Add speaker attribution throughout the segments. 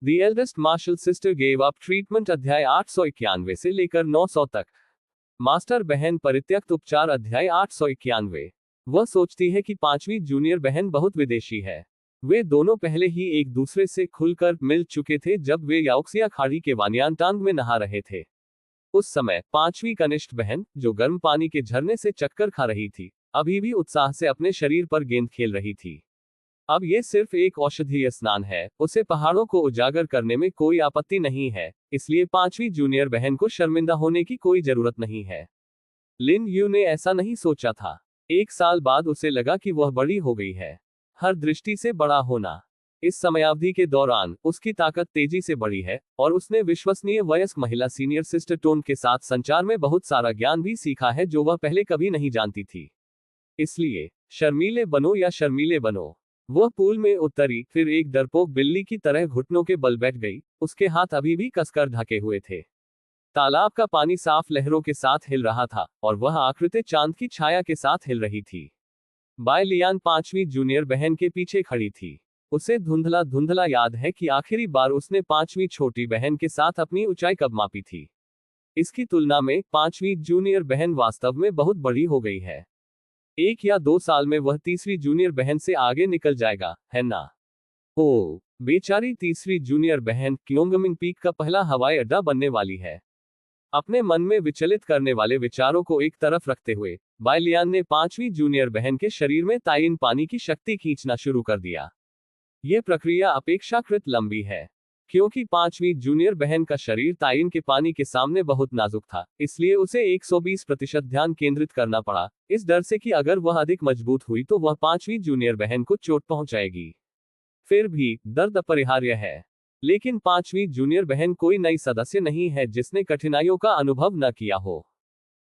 Speaker 1: The eldest marshal sister gave up treatment अध्याय 891 से लेकर 900 तक। मास्टर बहन परित्यक्त उपचार अध्याय 891। वह सोचती है कि पांचवी जूनियर बहन बहुत विदेशी है। वे दोनों पहले ही एक दूसरे से खुलकर मिल चुके थे जब वे याओक्सिया खाड़ी के वानियांटांग में नहा रहे थे। उस समय पांचवी कनिष्ठ बहन, जो गर्म पानी के झरने से चक्कर खा रही थी, अभी भी उत्साह से अपने शरीर पर गेंद खेल रही थी। अब ये सिर्फ एक औषधीय स्नान है, उसे पहाड़ों को उजागर करने में कोई आपत्ति नहीं है, इसलिए पांचवी जूनियर बहन को शर्मिंदा होने की कोई जरूरत नहीं है। लिन यू ने ऐसा नहीं सोचा था। एक साल बाद उसे लगा कि वह बड़ी हो गई है, हर दृष्टि से बड़ा होना। इस समयावधि के दौरान उसकी ताकत तेजी से बढ़ी है और उसने विश्वसनीय वयस्क महिला सीनियर सिस्टर टोन के साथ संचार में बहुत सारा ज्ञान भी सीखा है जो वह पहले कभी नहीं जानती थी। इसलिए शर्मीले बनो या शर्मीले बनो। वह पूल में उतरी, फिर एक डरपोक बिल्ली की तरह घुटनों के बल बैठ गई। उसके हाथ अभी भी कसकर ढके हुए थे। तालाब का पानी साफ लहरों के साथ हिल रहा था और वह आकृति चांद की छाया के साथ हिल रही थी। बाय लियान पांचवी जूनियर बहन के पीछे खड़ी थी। उसे धुंधला धुंधला याद है कि आखिरी बार उसने पांचवी छोटी बहन के साथ अपनी ऊंचाई कब मापी थी। इसकी तुलना में पांचवी जूनियर बहन वास्तव में बहुत बड़ी हो गई है। 1 या 2 साल में वह तीसरी जूनियर बहन से आगे निकल जाएगा, है ना? ओह, बेचारी तीसरी जूनियर बहन क्योंगमिंग पीक का पहला हवाई अड्डा बनने वाली है। अपने मन में विचलित करने वाले विचारों को एक तरफ रखते हुए बायलियान ने पांचवी जूनियर बहन के शरीर में ताइन पानी की शक्ति खींचना शुरू कर दिया। यह प्रक्रिया अपेक्षाकृत लंबी है, क्योंकि पांचवी जूनियर बहन का शरीर ताइन के पानी के सामने बहुत नाजुक था, इसलिए उसे 120% ध्यान केंद्रित करना पड़ा, इस डर से कि अगर वह अधिक मजबूत हुई तो वह पांचवी जूनियर बहन को चोट पहुंचाएगी। फिर भी दर्द अपरिहार्य है, लेकिन पांचवी जूनियर बहन कोई नई सदस्य नहीं है जिसने कठिनाइयों का अनुभव न किया हो।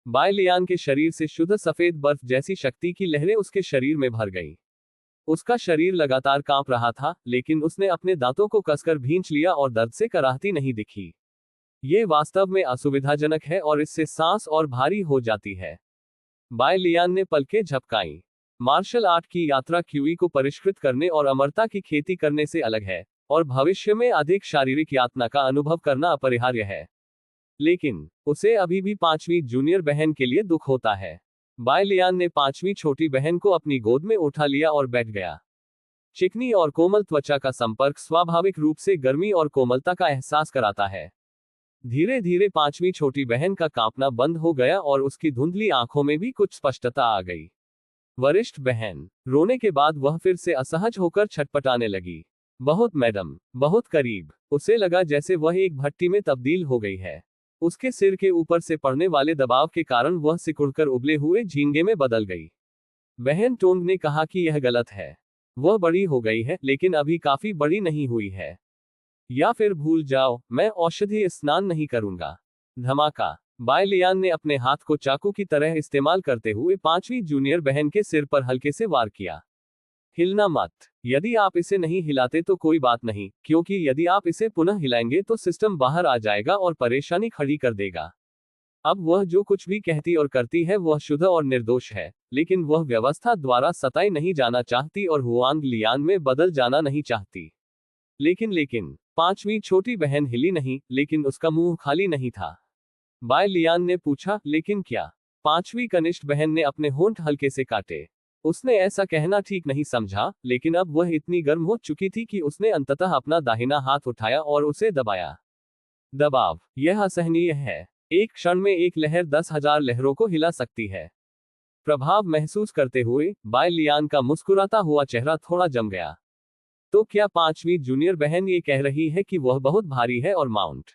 Speaker 1: बायलियान के शरीर से शुद्ध सफेद बर्फ जैसी शक्ति की लहरें उसके शरीर में भर गईं। उसका शरीर लगातार कांप रहा था, लेकिन उसने अपने दांतों को कसकर भींच लिया और दर्द से कराहती नहीं दिखी। ये वास्तव में असुविधाजनक है और इससे सांस और भारी हो जाती है। बायलियान ने पलकें झपकाईं। मार्शल आर्ट की यात्रा क्यूई को परिष्कृत करने और अमरता की खेती करने से अलग है, और भविष्य में अधिक शारीरिक यातना का अनुभव करना अपरिहार्य है। लेकिन उसे अभी भी पांचवी जूनियर बहन के लिए दुख होता है। बायलियान ने पांचवी छोटी बहन को अपनी गोद में उठा लिया और बैठ गया। चिकनी और कोमल त्वचा का संपर्क स्वाभाविक रूप से गर्मी और कोमलता का एहसास कराता है। धीरे धीरे पांचवी छोटी बहन का कांपना बंद हो गया और उसकी धुंधली आंखों में भी कुछ स्पष्टता आ गई। वरिष्ठ बहन रोने के बाद वह फिर से असहज होकर छटपटाने लगी। बहुत मैडम, बहुत करीब। उसे लगा जैसे वह एक भट्टी में तब्दील हो गई है। उसके सिर के ऊपर से पड़ने वाले दबाव के कारण वह सिकुड़कर उबले हुए झींगे में बदल गई। बहन टोंग ने कहा कि यह गलत है। वह बड़ी हो गई है, लेकिन अभी काफी बड़ी नहीं हुई है। या फिर भूल जाओ, मैं औषधि स्नान नहीं करूंगा। धमाका। बायलियान ने अपने हाथ को चाकू की तरह इस्तेमाल करते हुए पांचवी जूनियर बहन के सिर पर हल्के से वार किया। हिलना मत। यदि आप इसे नहीं हिलाते तो कोई बात नहीं, क्योंकि यदि आप इसे पुनः हिलाएंगे तो सिस्टम बाहर आ जाएगा और परेशानी खड़ी कर देगा। अब वह जो कुछ भी कहती और करती है वह शुद्ध और निर्दोष है, लेकिन वह व्यवस्था द्वारा सताई नहीं जाना चाहती और हुआंग लियान में बदल जाना नहीं चाहती। लेकिन पांचवी छोटी बहन हिली नहीं, लेकिन उसका मुंह खाली नहीं था। बाय लियान ने पूछा, लेकिन क्या? पांचवी कनिष्ठ बहन ने अपने होंठ हल्के से काटे। उसने ऐसा कहना ठीक नहीं समझा, लेकिन अब वह इतनी गर्म हो चुकी थी कि उसने अंततः अपना दाहिना हाथ उठाया और उसे दबाया। दबाव, यह असहनीय है। एक क्षण में एक लहर 10,000 लहरों को हिला सकती है। प्रभाव महसूस करते हुए बाय लियान का मुस्कुराता हुआ चेहरा थोड़ा जम गया। तो क्या पांचवी जूनियर बहन ये कह रही है कि वह बहुत भारी है और माउंट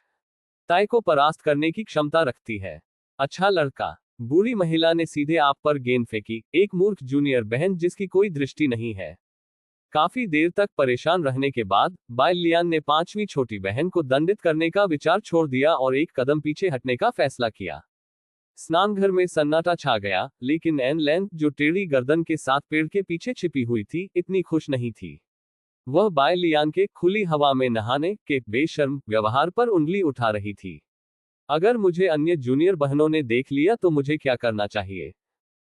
Speaker 1: ताई को परास्त करने की क्षमता रखती है? अच्छा लड़का। बूढ़ी महिला ने सीधे आप पर गेंद फेंकी, एक मूर्ख जूनियर बहन जिसकी कोई दृष्टि नहीं है। काफी देर तक परेशान रहने के बाद बाय लियान ने पांचवी छोटी बहन को दंडित करने का विचार छोड़ दिया और एक कदम पीछे हटने का फैसला किया। स्नानघर में सन्नाटा छा गया, लेकिन एन लैन, जो टेढ़ी गर्दन के साथ पेड़ के पीछे छिपी हुई थी, इतनी खुश नहीं थी। वह बाय लियान के खुली हवा में नहाने के बेशर्म व्यवहार पर उंगली उठा रही थी। अगर मुझे अन्य जूनियर बहनों ने देख लिया तो मुझे क्या करना चाहिए?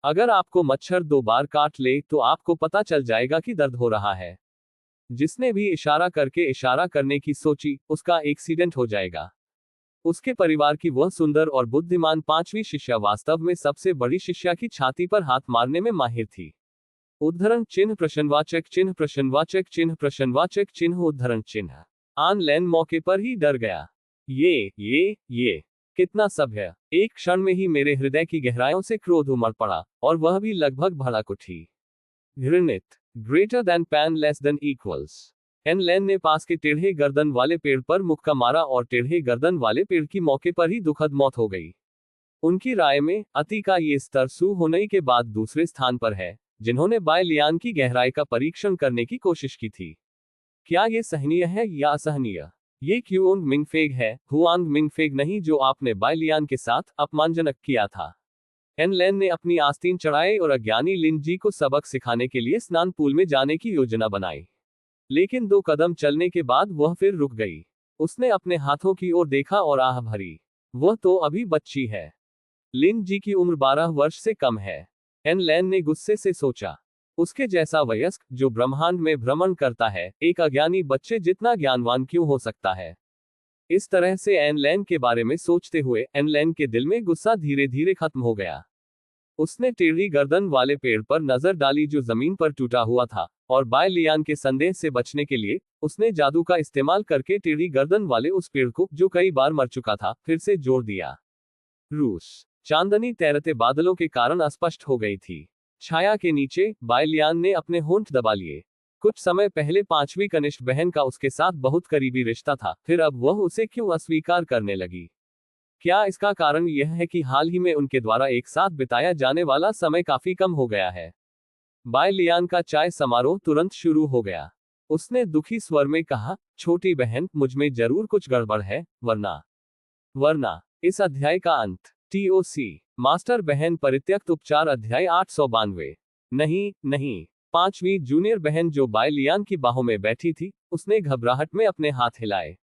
Speaker 1: अगर आपको मच्छर 2 बार काट ले तो आपको पता चल जाएगा कि दर्द हो रहा है। जिसने भी इशारा करके इशारा करने की सोची, उसका एक्सीडेंट हो जाएगा। उसके परिवार की वह सुंदर और बुद्धिमान पांचवी शिष्या वास्तव में सबसे बड़ी शिष्या की छाती पर हाथ मारने में माहिर थी। उद्धरण चिन्ह प्रश्नवाचक चिन्ह प्रश्नवाचक चिन्ह प्रश्नवाचक चिन्ह उद्धरण चिन्ह। आन लैन मौके पर ही डर गया। ये कितना सभ्य! एक क्षण में ही मेरे हृदय की गहराइयों से क्रोध उमड़ पड़ा, और वह भी लगभग भड़क उठी। घृणित। Greater than pan less than equals. एन लैन ने पास के टेढ़े गर्दन वाले पेड़ पर मुक्का मारा और टेढ़े गर्दन वाले पेड़ की मौके पर ही दुखद मौत हो गई। उनकी राय में अति का ये स्तर सू होनई के बाद दूसरे स्थान पर है, जिन्होंने बाय लियान की गहराई का परीक्षण करने की कोशिश की थी। क्या ये सहनीय है या असहनीय? ये क्यूओंग मिंगफेग है, हुआंग मिंगफेग नहीं, जो आपने बाय लियान के साथ अपमानजनक किया था। एन लैन ने अपनी आस्तीन चढ़ाए और अज्ञानी लिन जी को सबक सिखाने के लिए स्नान पूल में जाने की योजना बनाई। लेकिन 2 कदम चलने के बाद वह फिर रुक गई। उसने अपने हाथों की ओर देखा और आह भरी। वह तो अभी बच्ची है। लिन जी की उम्र 12 वर्ष से कम है। एन लैन ने गुस्से से सोचा। उसके जैसा वयस्क, जो ब्रह्मांड में भ्रमण करता है, एक अज्ञानी बच्चे जितना ज्ञानवान क्यों हो सकता है? इस तरह से एन लैन के बारे में सोचते हुए एन लैन के दिल में गुस्सा धीरे धीरे खत्म हो गया। उसने टेढ़ी गर्दन वाले पेड़ पर नजर डाली जो जमीन पर टूटा हुआ था, और बाय लियान के संदेह से बचने के लिए उसने जादू का इस्तेमाल करके टेढ़ी गर्दन वाले उस पेड़ को, जो कई बार मर चुका था, फिर से जोड़ दिया। रूस। चांदनी तैरते बादलों के कारण अस्पष्ट हो गई थी। छाया के नीचे बाय लियान ने अपने होंठ दबा लिए। कुछ समय पहले 5वीं कनिष्ठ बहन का उसके साथ बहुत करीबी रिश्ता था, फिर अब वह उसे क्यों अस्वीकार करने लगी? क्या इसका कारण यह है कि हाल ही में उनके द्वारा एक साथ बिताया जाने वाला समय काफी कम हो गया है? बाय लियान का चाय समारोह तुरंत शुरू हो गया। उसने दुखी स्वर में कहा, छोटी बहन, मुझमें जरूर कुछ गड़बड़ है, वरना। इस अध्याय का अंत। TOC। मास्टर बहन परित्यक्त उपचार अध्याय 892। नहीं। 5वीं जूनियर बहन जो बाय लियान की बाहों में बैठी थी, उसने घबराहट में अपने हाथ हिलाए।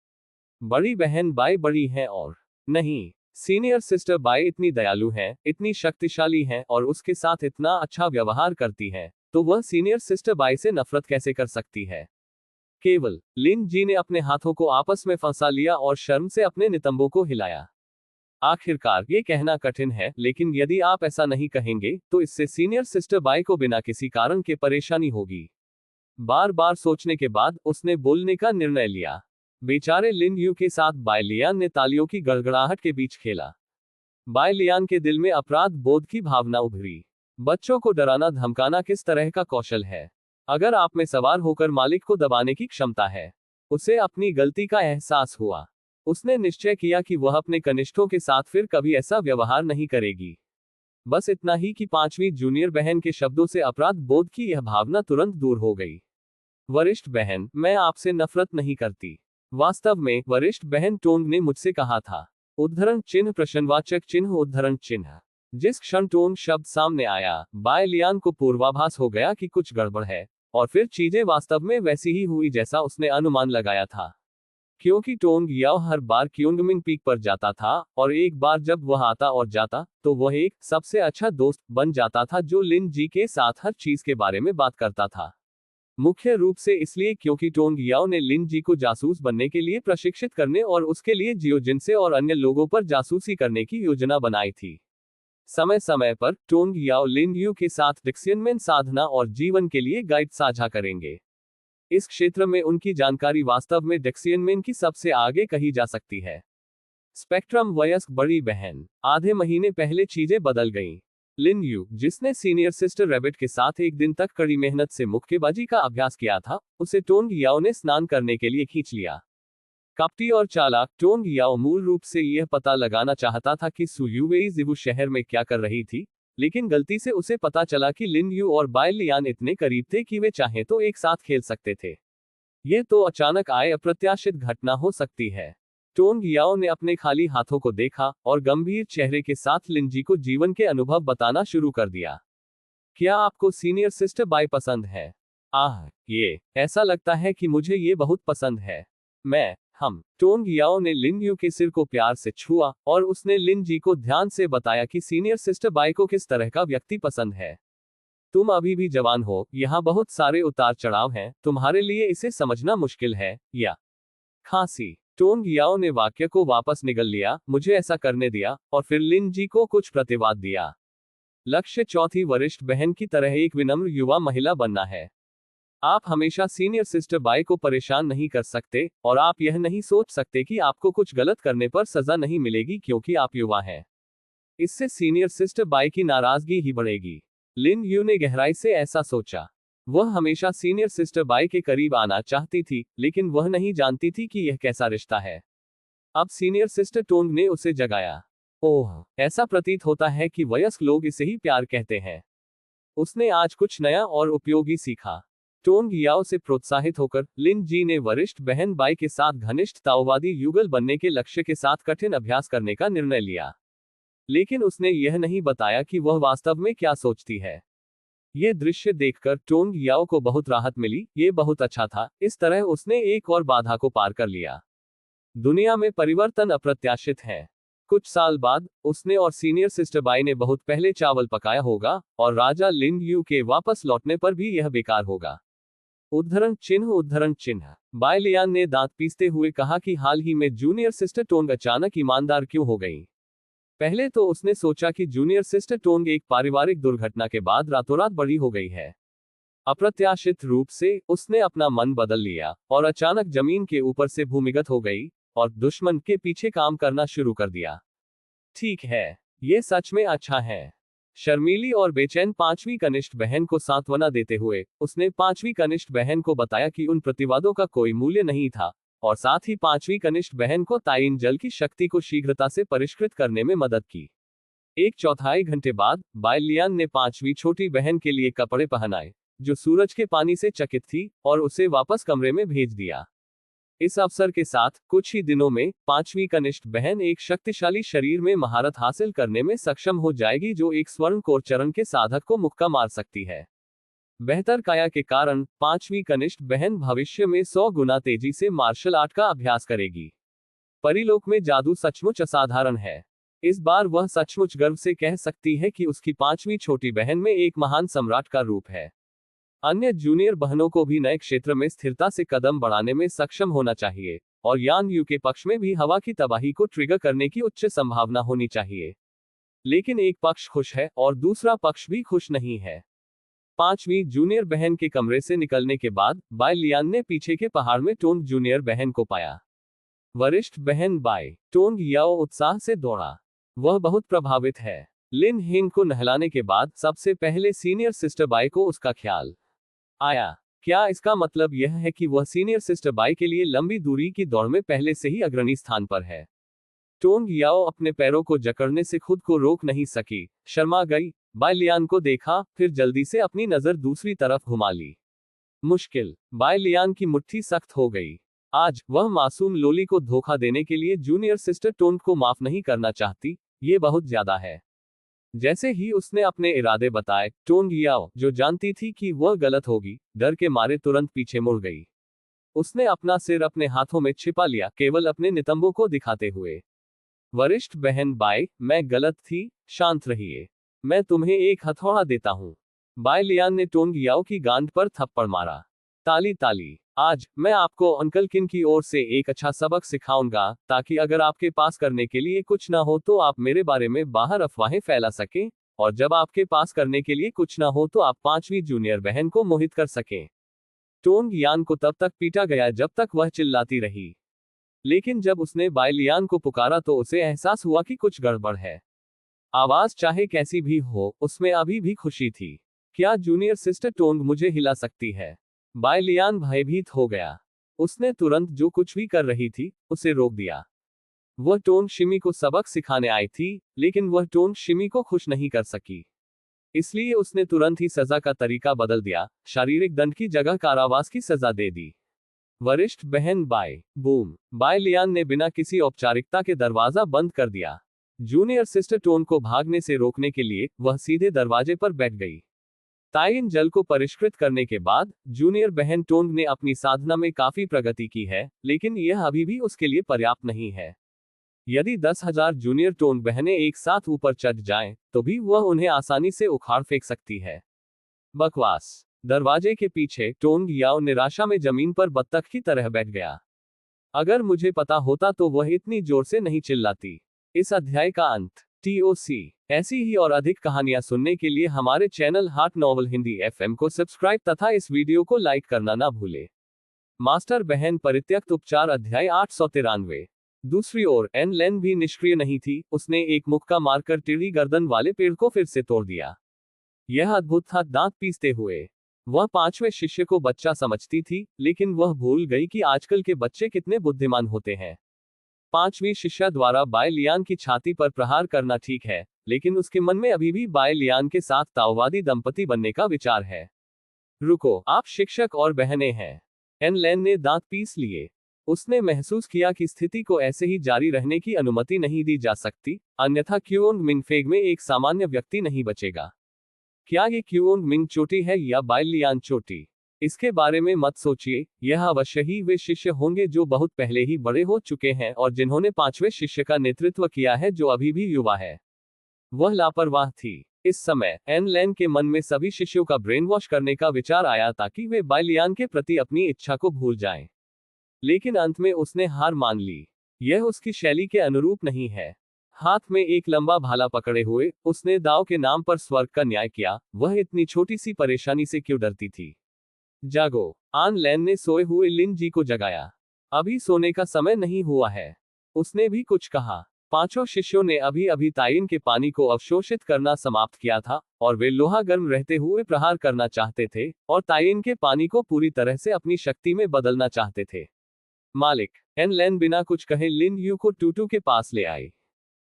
Speaker 1: बड़ी बहन बाय बड़ी है और नहीं, सीनियर सिस्टर बाय इतनी दयालु है, इतनी शक्तिशाली है और उसके साथ इतना अच्छा व्यवहार करती है, तो वह सीनियर सिस्टर बाय से नफरत कैसे कर सकती है? केवल लिन जी ने अपने हाथों को आपस में फंसा लिया और शर्म से अपने नितंबों को हिलाया। आखिरकार ये कहना कठिन है, लेकिन यदि आप ऐसा नहीं कहेंगे तो इससे सीनियर सिस्टर बाय को बिना किसी कारण के परेशानी होगी। बार बार सोचने के बाद उसने बोलने का निर्णय लिया। बेचारे लिन यू के साथ बाय लियान ने तालियों की गड़गड़ाहट के बीच खेला। बाय लियान के दिल में अपराध बोध की भावना उभरी। बच्चों को डराना धमकाना किस तरह का कौशल है? अगर आप में सवार होकर मालिक को दबाने की क्षमता है। उसे अपनी गलती का एहसास हुआ। उसने निश्चय किया कि वह अपने कनिष्ठों के साथ फिर कभी ऐसा व्यवहार नहीं करेगी। बस इतना ही कि 5वीं जूनियर बहन के शब्दों से अपराध बोध की यह भावना तुरंत दूर हो गई। वरिष्ठ बहन, मैं आपसे नफरत नहीं करती। वास्तव में, वरिष्ठ बहन टोंग ने मुझसे कहा था। उद्धरण चिन्ह प्रश्नवाचक चिन्ह उद्धरण चिन्ह। जिस क्षण टोंग शब्द सामने आया, बाय लियान को पूर्वाभास हो गया कि कुछ गड़बड़ है, और फिर चीजें वास्तव में वैसी ही हुई जैसा उसने अनुमान लगाया था। क्योंकि टोंग याओ हर बार क्योंगमिंग पीक पर जाता था, और एक बार जब वह आता और जाता, तो वह एक सबसे अच्छा दोस्त बन जाता था जो लिन जी के साथ हर चीज के बारे में बात करता था। मुख्य रूप से इसलिए क्योंकि टोंग याओ ने लिन जी को जासूस बनने के लिए प्रशिक्षित करने और उसके लिए जियोजिन से और अन्य लोगों पर जासूसी करने की योजना बनाई थी। समय समय पर टोंग याओ लिन यू के साथ डिक्सियनमेन साधना और जीवन के लिए गाइड साझा करेंगे। इस क्षेत्र में उनकी जानकारी वास्तव में डिक्सियनमेन की सबसे आगे कही जा सकती है। स्पेक्ट्रम वयस्क बड़ी बहन। आधे महीने पहले चीजें बदल गईं। लिन यू, जिसने सीनियर सिस्टर रैबिट के साथ एक दिन तक कड़ी मेहनत से मुक्केबाजी का अभ्यास किया था, उसे टोंग याओ ने स्नान करने के लिए खींच लिया। कपटी और चालाक टोंग याओ मूल रूप से यह पता लगाना चाहता था कि सु युवेई जिवु शहर में क्या कर रही थी, लेकिन गलती से उसे पता चला कि लिन यू और बाय लियान इतने करीब थे कि वे चाहें तो एक साथ खेल सकते थे। यह तो अचानक आए अप्रत्याशित घटना हो सकती है। टोंग याओ ने अपने खाली हाथों को देखा और गंभीर चेहरे के साथ लिन जी को जीवन के अनुभव बताना शुरू कर दिया। क्या आपको सीनियर सिस्टर बाय पसंद है? ये ऐसा लगता है कि मुझे ये बहुत पसंद है। हम टोंग याओ ने लिन यू के सिर को प्यार से छुआ, और उसने लिन जी को ध्यान से बताया कि सीनियर सिस्टर बाय को किस तरह का व्यक्ति पसंद है। तुम अभी भी जवान हो, यहाँ बहुत सारे उतार चढ़ाव हैं, तुम्हारे लिए इसे समझना मुश्किल है, या खांसी। टोंग याओ ने वाक्य को वापस निगल लिया, मुझे ऐसा करने दिया, और फिर लिन जी को कुछ प्रतिवाद दिया। लक्ष्य चौथी वरिष्ठ बहन की तरह एक विनम्र युवा महिला बनना है। आप हमेशा सीनियर सिस्टर बाई को परेशान नहीं कर सकते, और आप यह नहीं सोच सकते कि आपको कुछ गलत करने पर सजा नहीं मिलेगी क्योंकि आप युवा हैं। इससे सीनियर सिस्टर बाई की नाराजगी ही बढ़ेगी। लिन यू ने गहराई से ऐसा सोचा। वह हमेशा सीनियर सिस्टर बाई के करीब आना चाहती थी, लेकिन वह नहीं जानती थी कि यह कैसा रिश्ता है। अब सीनियर सिस्टर टोंग ने उसे जगाया। ओह, ऐसा प्रतीत होता है कि वयस्क लोग इसे ही प्यार कहते हैं। उसने आज कुछ नया और उपयोगी सीखा। टोंग याओ से प्रोत्साहित होकर लिन जी ने वरिष्ठ बहन बाई के साथ घनिष्ठ ताओवादी युगल बनने के लक्ष्य के साथ कठिन अभ्यास करने का निर्णय लिया। लेकिन उसने यह नहीं बताया कि वह वास्तव में क्या सोचती है। यह दृश्य देखकर टोंग याओ को बहुत राहत मिली, ये बहुत अच्छा था, इस तरह उसने एक और बाधा को पार कर लिया। दुनिया में परिवर्तन अप्रत्याशित है। कुछ साल बाद, उसने और सीनियर सिस्टर बाई ने बहुत पहले चावल पकाया होगा, और राजा लिन यू के वापस लौटने पर भी यह बेकार होगा। उद्धरण चिन्ह। बाई लियान ने दांत पीसते हुए कहा कि हाल ही में जूनियर सिस्टर टोंग अचानक ईमानदार क्यों हो गई। पहले तो उसने सोचा कि जूनियर सिस्टर टोंग एक पारिवारिक दुर्घटना के बाद रातों रात बड़ी हो गई है। अप्रत्याशित रूप से, उसने अपना मन बदल लिया, और अचानक जमीन के ऊपर से भूमिगत हो गई, और दुश्मन के पीछे काम करना शुरू कर दिया। ठीक है, ये सच में अच्छा है। शर्मीली और बेचैन पांचवी कनिष्ठ बहन को सांत्वना देते हुए, उसने पांचवी कनिष्ठ बहन को बताया कि उन प्रतिवादों का कोई मूल्य नहीं था, और साथ ही पांचवी कनिष्ठ बहन को ताइन जल की शक्ति को शीघ्रता से परिष्कृत करने में मदद की। एक चौथाई घंटे बाद, बाई लियान ने पांचवी छोटी बहन के लिए कपड़े पहनाए, जो सूरज के पानी से चकित थी, और उसे वापस कमरे में भेज दिया। इस अवसर के साथ, कुछ ही दिनों में, पांचवी कनिष्ठ बहन एक शक्तिशाली शरीर में महारत हासिल करने में सक्षम हो जाएगी जो एक स्वर्ण कोर चरण के साधक को मुक्का मार सकती है। बेहतर काया के कारण, पांचवी कनिष्ठ बहन भविष्य में 100 गुना तेजी से मार्शल आर्ट का अभ्यास करेगी। परिलोक में जादू सचमुच असाधारण है। इस बार वह सचमुच गर्व से कह सकती है कि उसकी पांचवी छोटी बहन में एक महान सम्राट का रूप है। अन्य जूनियर बहनों को भी नए क्षेत्र में स्थिरता से कदम बढ़ाने में सक्षम होना चाहिए, और यान यू के पक्ष में भी हवा की तबाही को ट्रिगर करने की उच्च संभावना होनी चाहिए। लेकिन एक पक्ष खुश है और दूसरा पक्ष भी खुश नहीं है। पांचवी जूनियर बहन के कमरे से निकलने के बाद, बाई लियान ने पीछे के पहाड़ में टोंग जूनियर बहन को पाया। वरिष्ठ बहन बाई टोंग याओ उत्साह से दौड़ा। वह बहुत प्रभावित है। लिन हिंग को नहलाने के बाद सबसे पहले सीनियर सिस्टर बाई को उसका ख्याल आया। क्या इसका मतलब यह है कि वह सीनियर सिस्टर बाई के लिए लंबी दूरी की दौड़ में पहले से ही अग्रणी स्थान पर है? टोंग याओ अपने पैरों को जकड़ने से खुद को रोक नहीं सकी, शर्मा गई। बाई लियान को देखा, फिर जल्दी से अपनी नजर दूसरी तरफ घुमा ली। मुश्किल। बाई लियान की मुट्ठी सख्त हो गई। आज वह मासूम लोली को धोखा देने के लिए जूनियर सिस्टर टोंग को माफ नहीं करना चाहती, ये बहुत ज्यादा है। जैसे ही उसने अपने इरादे बताए, टोंग याओ, जो जानती थी कि वह गलत होगी, डर के मारे तुरंत पीछे मुड़ गई। उसने अपना सिर अपने हाथों में छिपा लिया, केवल अपने नितंबों को दिखाते हुए। वरिष्ठ बहन बाई, मैं गलत थी, शांत रहिए। मैं तुम्हें एक हथौड़ा देता हूं। बाई लियान ने टोंग याओ की गांड पर थप्पड़ मारा। ताली ताली। आज मैं आपको अंकल किन की ओर से एक अच्छा सबक सिखाऊंगा, ताकि अगर आपके पास करने के लिए कुछ ना हो तो आप मेरे बारे में बाहर अफवाहें फैला सकें, और जब आपके पास करने के लिए कुछ ना हो तो आप पांचवी जूनियर बहन को मोहित कर सकें। टोंग यान को तब तक पीटा गया जब तक वह चिल्लाती रही। लेकिन जब उसने बाई लियान को पुकारा तो उसे एहसास हुआ कि कुछ गड़बड़ है। आवाज चाहे कैसी भी हो, उसमें अभी भी खुशी थी। क्या जूनियर सिस्टर टोंग मुझे हिला सकती है? बाई लियान भयभीत हो गया। उसने तुरंत जो कुछ भी कर रही थी, उसे रोक दिया। वह टोंग शिमी को सबक सिखाने आई थी, लेकिन वह टोंग शिमी को खुश नहीं कर सकी। इसलिए उसने तुरंत ही सजा का तरीका बदल दिया, शारीरिक दंड की जगह कारावास की सजा दे दी। वरिष्ठ बहन बाई बूम। बाई लियान ने बिना किसी औपचारिकता के दरवाजा बंद कर दिया। जूनियर सिस्टर टोंग को भागने से रोकने के लिए वह सीधे दरवाजे पर बैठ गई। ताइन जल को परिष्कृत करने के बाद, जूनियर बहन टोंग ने अपनी साधना में काफी प्रगति की है, लेकिन यह अभी भी उसके लिए पर्याप्त नहीं है। यदि 10,000 जूनियर टोंग बहनें एक साथ ऊपर चढ़ जाएं, तो भी वह उन्हें आसानी से उखाड़ फेंक सकती है। बकवास। दरवाजे के पीछे टोंग याओ निराशा में जमीन पर बत्तख की तरह बैठ गया। अगर मुझे पता होता तो वह इतनी जोर से नहीं चिल्लाती। इस अध्याय का अंत। TOC। ऐसी ही और अधिक कहानियां सुनने के लिए हमारे channel heart novel Hindi FM को सब्सक्राइब तथा इस वीडियो को लाइक करना ना भूले। मास्टर बहन परित्यक्त उपचार अध्याय 893। दूसरी ओर एन लेन भी निष्क्रिय नहीं थी। उसने एक मुक्का मारकर टेढ़ी गर्दन वाले पेड़ को फिर से तोड़ दिया। यह अद्भुत था। दांत पीसते हुए वह पांचवें शिष्य को बच्चा समझती थी, लेकिन वह भूल गई कि आजकल के बच्चे कितने बुद्धिमान होते हैं। पांचवीं शिष्या द्वारा बाय लियान की छाती पर प्रहार करना ठीक है, लेकिन उसके मन में अभी भी बाय लियान के साथ ताओवादी दंपति बनने का विचार है। रुको, आप शिक्षक और बहनें हैं। एन लेन ने दांत पीस लिए। उसने महसूस किया कि स्थिति को ऐसे ही जारी रहने की अनुमति नहीं दी जा सकती, अन्यथा क्यूओंग मिंगफेग में एक सामान्य व्यक्ति नहीं बचेगा। क्या ये क्यूओंग मिंग चोटी है या बाय लियान चोटी? इसके बारे में मत सोचिए। यह अवश्य ही वे शिष्य होंगे जो बहुत पहले ही बड़े हो चुके हैं और जिन्होंने पांचवें शिष्य का नेतृत्व किया है, जो अभी भी युवा है। वह लापरवाह थी। इस समय एन लेन के मन में सभी शिष्यों का ब्रेन वॉश करने का विचार आया ताकि वे बाय लियान के प्रति अपनी इच्छा को भूल जाएं। लेकिन अंत में उसने हार मान ली। यह उसकी शैली के अनुरूप नहीं है। हाथ में एक लंबा भाला पकड़े हुए उसने दाव के नाम पर स्वर्ग का न्याय किया। वह इतनी छोटी सी परेशानी से क्यों डरती थी? जागो। आन लैन ने सोए हुए लिन जी को जगाया। अभी सोने का समय नहीं हुआ है। उसने भी कुछ कहा। पांचों शिष्यों ने अभी अभी ताइन के पानी को अवशोषित करना समाप्त किया था और वे लोहा गर्म रहते हुए प्रहार करना चाहते थे और ताइन के पानी को पूरी तरह से अपनी शक्ति में बदलना चाहते थे। मालिक। एन लैन बिना कुछ कहे लिन यू को टूटू के पास ले आए।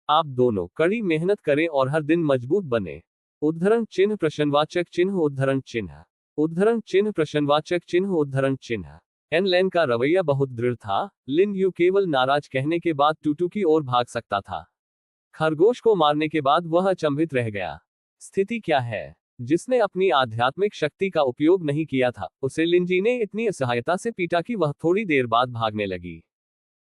Speaker 1: आप दोनों कड़ी मेहनत करें और हर दिन मजबूत बने। उद्धरण चिन्ह प्रश्नवाचक चिन्ह उद्धरण चिन्ह। उद्धरण चिन्ह प्रश्नवाचक चिन्ह उद्धरण चिन्ह। एन लैन का रवैया बहुत दृढ़ था। लिन यू केवल नाराज कहने के बाद टूटू की ओर भाग सकता था। खरगोश को मारने के बाद वह अचंभित रह गया। स्थिति क्या है? जिसने अपनी आध्यात्मिक शक्ति का उपयोग नहीं किया था, उसे लिनजी ने इतनी असहायता से पीटा कि वह थोड़ी देर बाद भागने लगी।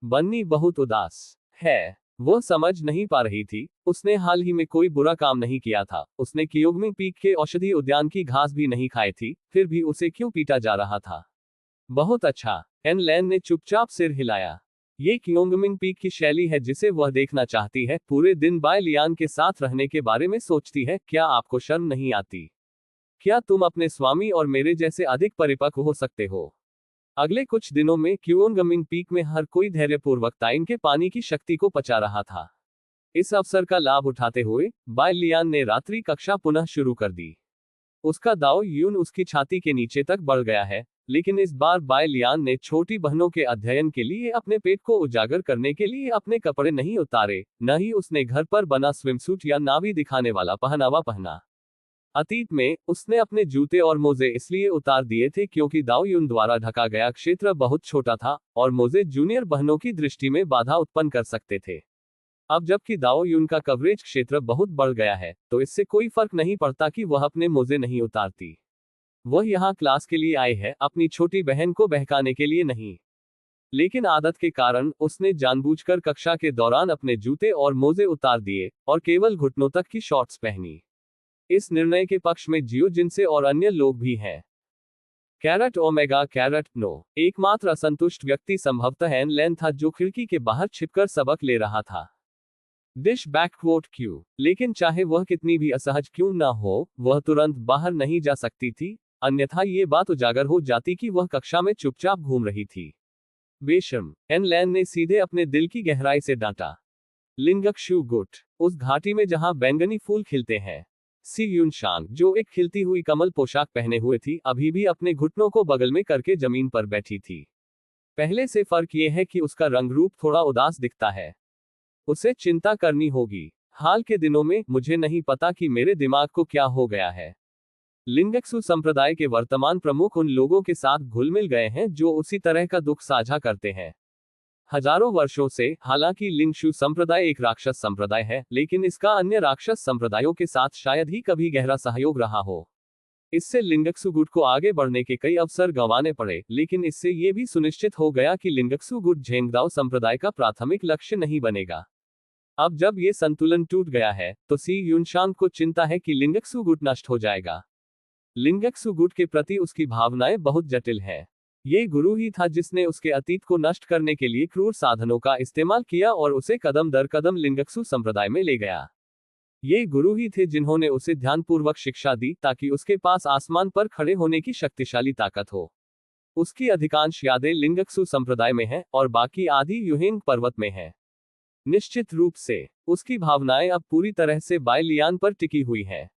Speaker 1: बन्नी बहुत उदास है। वह समझ नहीं पा रही थी। उसने हाल ही में कोई बुरा काम नहीं किया था। उसने कियोगमिंग पीक के औषधि उद्यान की घास भी नहीं खाई थी, फिर भी उसे क्यों पीटा जा रहा था? बहुत अच्छा। एन लैन ने चुपचाप सिर हिलाया। ये कियोगमिंग पीक की शैली है जिसे वह देखना चाहती है। पूरे दिन बाय लियान के साथ रहने के बारे में सोचती है। क्या आपको शर्म नहीं आती? क्या तुम अपने स्वामी और मेरे जैसे अधिक परिपक्व हो सकते हो? अगले कुछ दिनों में क्यूओंगमिंग पीक में हर कोई धैर्यपूर्वक ताइन के पानी की शक्ति को पचा रहा था। इस अवसर का लाभ उठाते हुए बाय लियान ने रात्रि कक्षा पुनः शुरू कर दी। उसका दाव यून उसकी छाती के नीचे तक बढ़ गया है, लेकिन इस बार बाय लियान ने छोटी बहनों के अध्ययन के लिए अपने पेट को उजागर करने के लिए अपने कपड़े नहीं उतारे, न ही उसने घर पर बना स्विमसूट या नाभि दिखाने वाला पहनावा पहना। अतीत में उसने अपने जूते और मोजे इसलिए उतार दिए थे क्योंकि दाओ यून द्वारा ढका गया क्षेत्र बहुत छोटा था और मोजे जूनियर बहनों की दृष्टि में बाधा उत्पन्न कर सकते थे। अब जबकि दाओ यून का कवरेज क्षेत्र बहुत बढ़ गया है, तो इससे कोई फर्क नहीं पड़ता कि वह अपने मोजे नहीं उतारती। वह यहाँ क्लास के लिए आई है, अपनी छोटी बहन को बहकाने के लिए नहीं। लेकिन आदत के कारण उसने जानबूझकर कक्षा के दौरान अपने जूते और मोजे उतार दिए और केवल घुटनों तक की शॉर्ट्स पहनी। इस निर्णय के पक्ष में जियो जिनसे और अन्य लोग भी हैं। Caret omega caret no. एकमात्र असंतुष्ट व्यक्ति संभवतः एन लैन था, जो खिड़की के बाहर छिपकर सबक ले रहा था। डिश बैकवोट क्यू। लेकिन चाहे वह कितनी भी असहज क्यों ना हो, वह तुरंत बाहर नहीं जा सकती थी, अन्यथा ये बात उजागर हो जाती कि वह कक्षा में चुपचाप घूम रही थी। बेशर्म। एन लैन ने सीधे अपने दिल की गहराई से डांटा। लिंगक्षु गुट। उस घाटी में जहां बैंगनी फूल खिलते हैं। सी यून शांग, जो एक खिलती हुई कमल पोशाक पहने हुए थी, अभी भी अपने घुटनों को बगल में करके जमीन पर बैठी थी। पहले से फर्क यह है कि उसका रंग रूप थोड़ा उदास दिखता है। उसे चिंता करनी होगी। हाल के दिनों में मुझे नहीं पता कि मेरे दिमाग को क्या हो गया है। लिंगक्सु संप्रदाय के वर्तमान प्रमुख उन लोगों के साथ घुल मिल गए हैं जो उसी तरह का दुख साझा करते हैं। हजारों वर्षों से, हालांकि लिंगशु संप्रदाय एक राक्षस संप्रदाय है, लेकिन इसका अन्य राक्षस संप्रदायों के साथ शायद ही कभी गहरा सहयोग रहा हो। इससे लिंगक्सु गुट को आगे बढ़ने के कई अवसर गंवाने पड़े, लेकिन इससे ये भी सुनिश्चित हो गया कि लिंगक्सु गुट झेंगदाओ संप्रदाय का प्राथमिक लक्ष्य नहीं बनेगा। अब जब ये संतुलन टूट गया है, तो सी यूनशांग को चिंता है कि लिंगक्सु गुट नष्ट हो जाएगा। लिंगक्सु गुट के प्रति उसकी भावनाएं बहुत जटिल हैं। ये गुरु ही था जिसने उसके अतीत को नष्ट करने के लिए क्रूर साधनों का इस्तेमाल किया और उसे कदम दर कदम लिंगक्सु संप्रदाय में ले गया। ये गुरु ही थे जिन्होंने उसे ध्यानपूर्वक शिक्षा दी ताकि उसके पास आसमान पर खड़े होने की शक्तिशाली ताकत हो। उसकी अधिकांश यादें लिंगक्सु संप्रदाय में हैं और बाकी आधी युहेंग पर्वत में हैं। निश्चित रूप से उसकी भावनाएं अब पूरी तरह से बायलियान पर टिकी हुई हैं।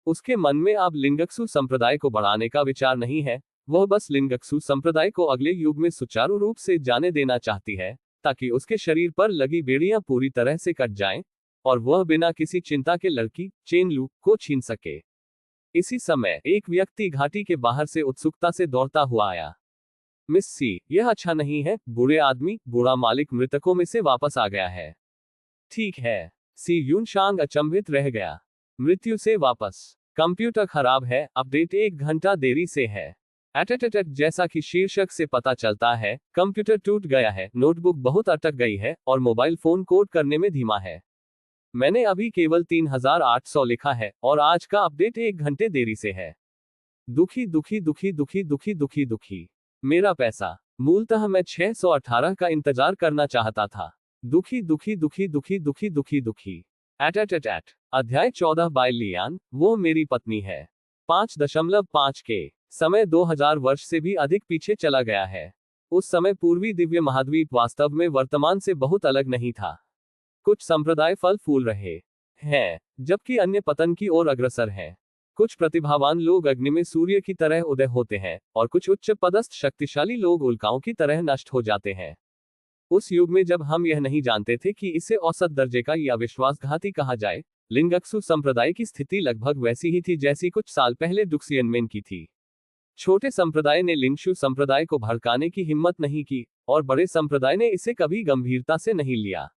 Speaker 1: उसके मन में अब लिंगक्सु संप्रदाय को बढ़ाने का विचार नहीं है, वह बस लिंगक्सु संप्रदाय को अगले युग में सुचारू रूप से जाने देना चाहती है, ताकि उसके शरीर पर लगी बेड़ियां पूरी तरह से कट जाएं और वह बिना किसी चिंता के लड़की चेनलू को छीन सके। इसी समय एक व्यक्ति घाटी के बाहर से उत्सुकता से दौड़ता हुआ आया। मिस सी, यह अच्छा नहीं है, बूढ़े आदमी, बूढ़ा मालिक मृतकों में से वापस आ गया है। ठीक है, सी यूनशांग अचंभित रह गया। मृत्यु से वापस? कंप्यूटर खराब है, अपडेट 1 घंटा देरी से है। एटेटेटेट जैसा कि शीर्षक से पता चलता है, कंप्यूटर टूट गया है, नोटबुक बहुत अटक गई है और मोबाइल फोन कोड करने में धीमा है। मैंने अभी केवल 3800 लिखा है और आज का अपडेट 1 घंटे देरी से है। दुखी दुखी दुखी दुखी दुखी दुखी दुखी। मेरा पैसा। मूलतः मैं 618 का इंतजार करना चाहता था। दुखी दुखी दुखी दुखी दुखी दुखी दुखी। एट अध्याय 14 बायलियान, वो मेरी पत्नी है। 5.5 के समय 2000 वर्ष से भी अधिक पीछे चला गया है। उस समय पूर्वी दिव्य महाद्वीप वास्तव में वर्तमान से बहुत अलग नहीं था। कुछ संप्रदाय फल फूल रहे हैं, जबकि अन्य पतन की ओर अग्रसर हैं। कुछ प्रतिभावान लोग अग्नि में सूर्य की तरह उदय होते हैं और कुछ उच्च पदस्थ शक्तिशाली लोग उल्काओं की तरह नष्ट हो जाते हैं। उस युग में जब हम यह नहीं जानते थे कि इसे औसत दर्जे का या विश्वासघाती कहा जाए, लिंगक्सु संप्रदाय की स्थिति लगभग वैसी ही थी जैसी कुछ साल पहले डुक्सियनमेन की थी। छोटे संप्रदाय ने लिंगशु संप्रदाय को भड़काने की हिम्मत नहीं की और बड़े संप्रदाय ने इसे कभी गंभीरता से नहीं लिया।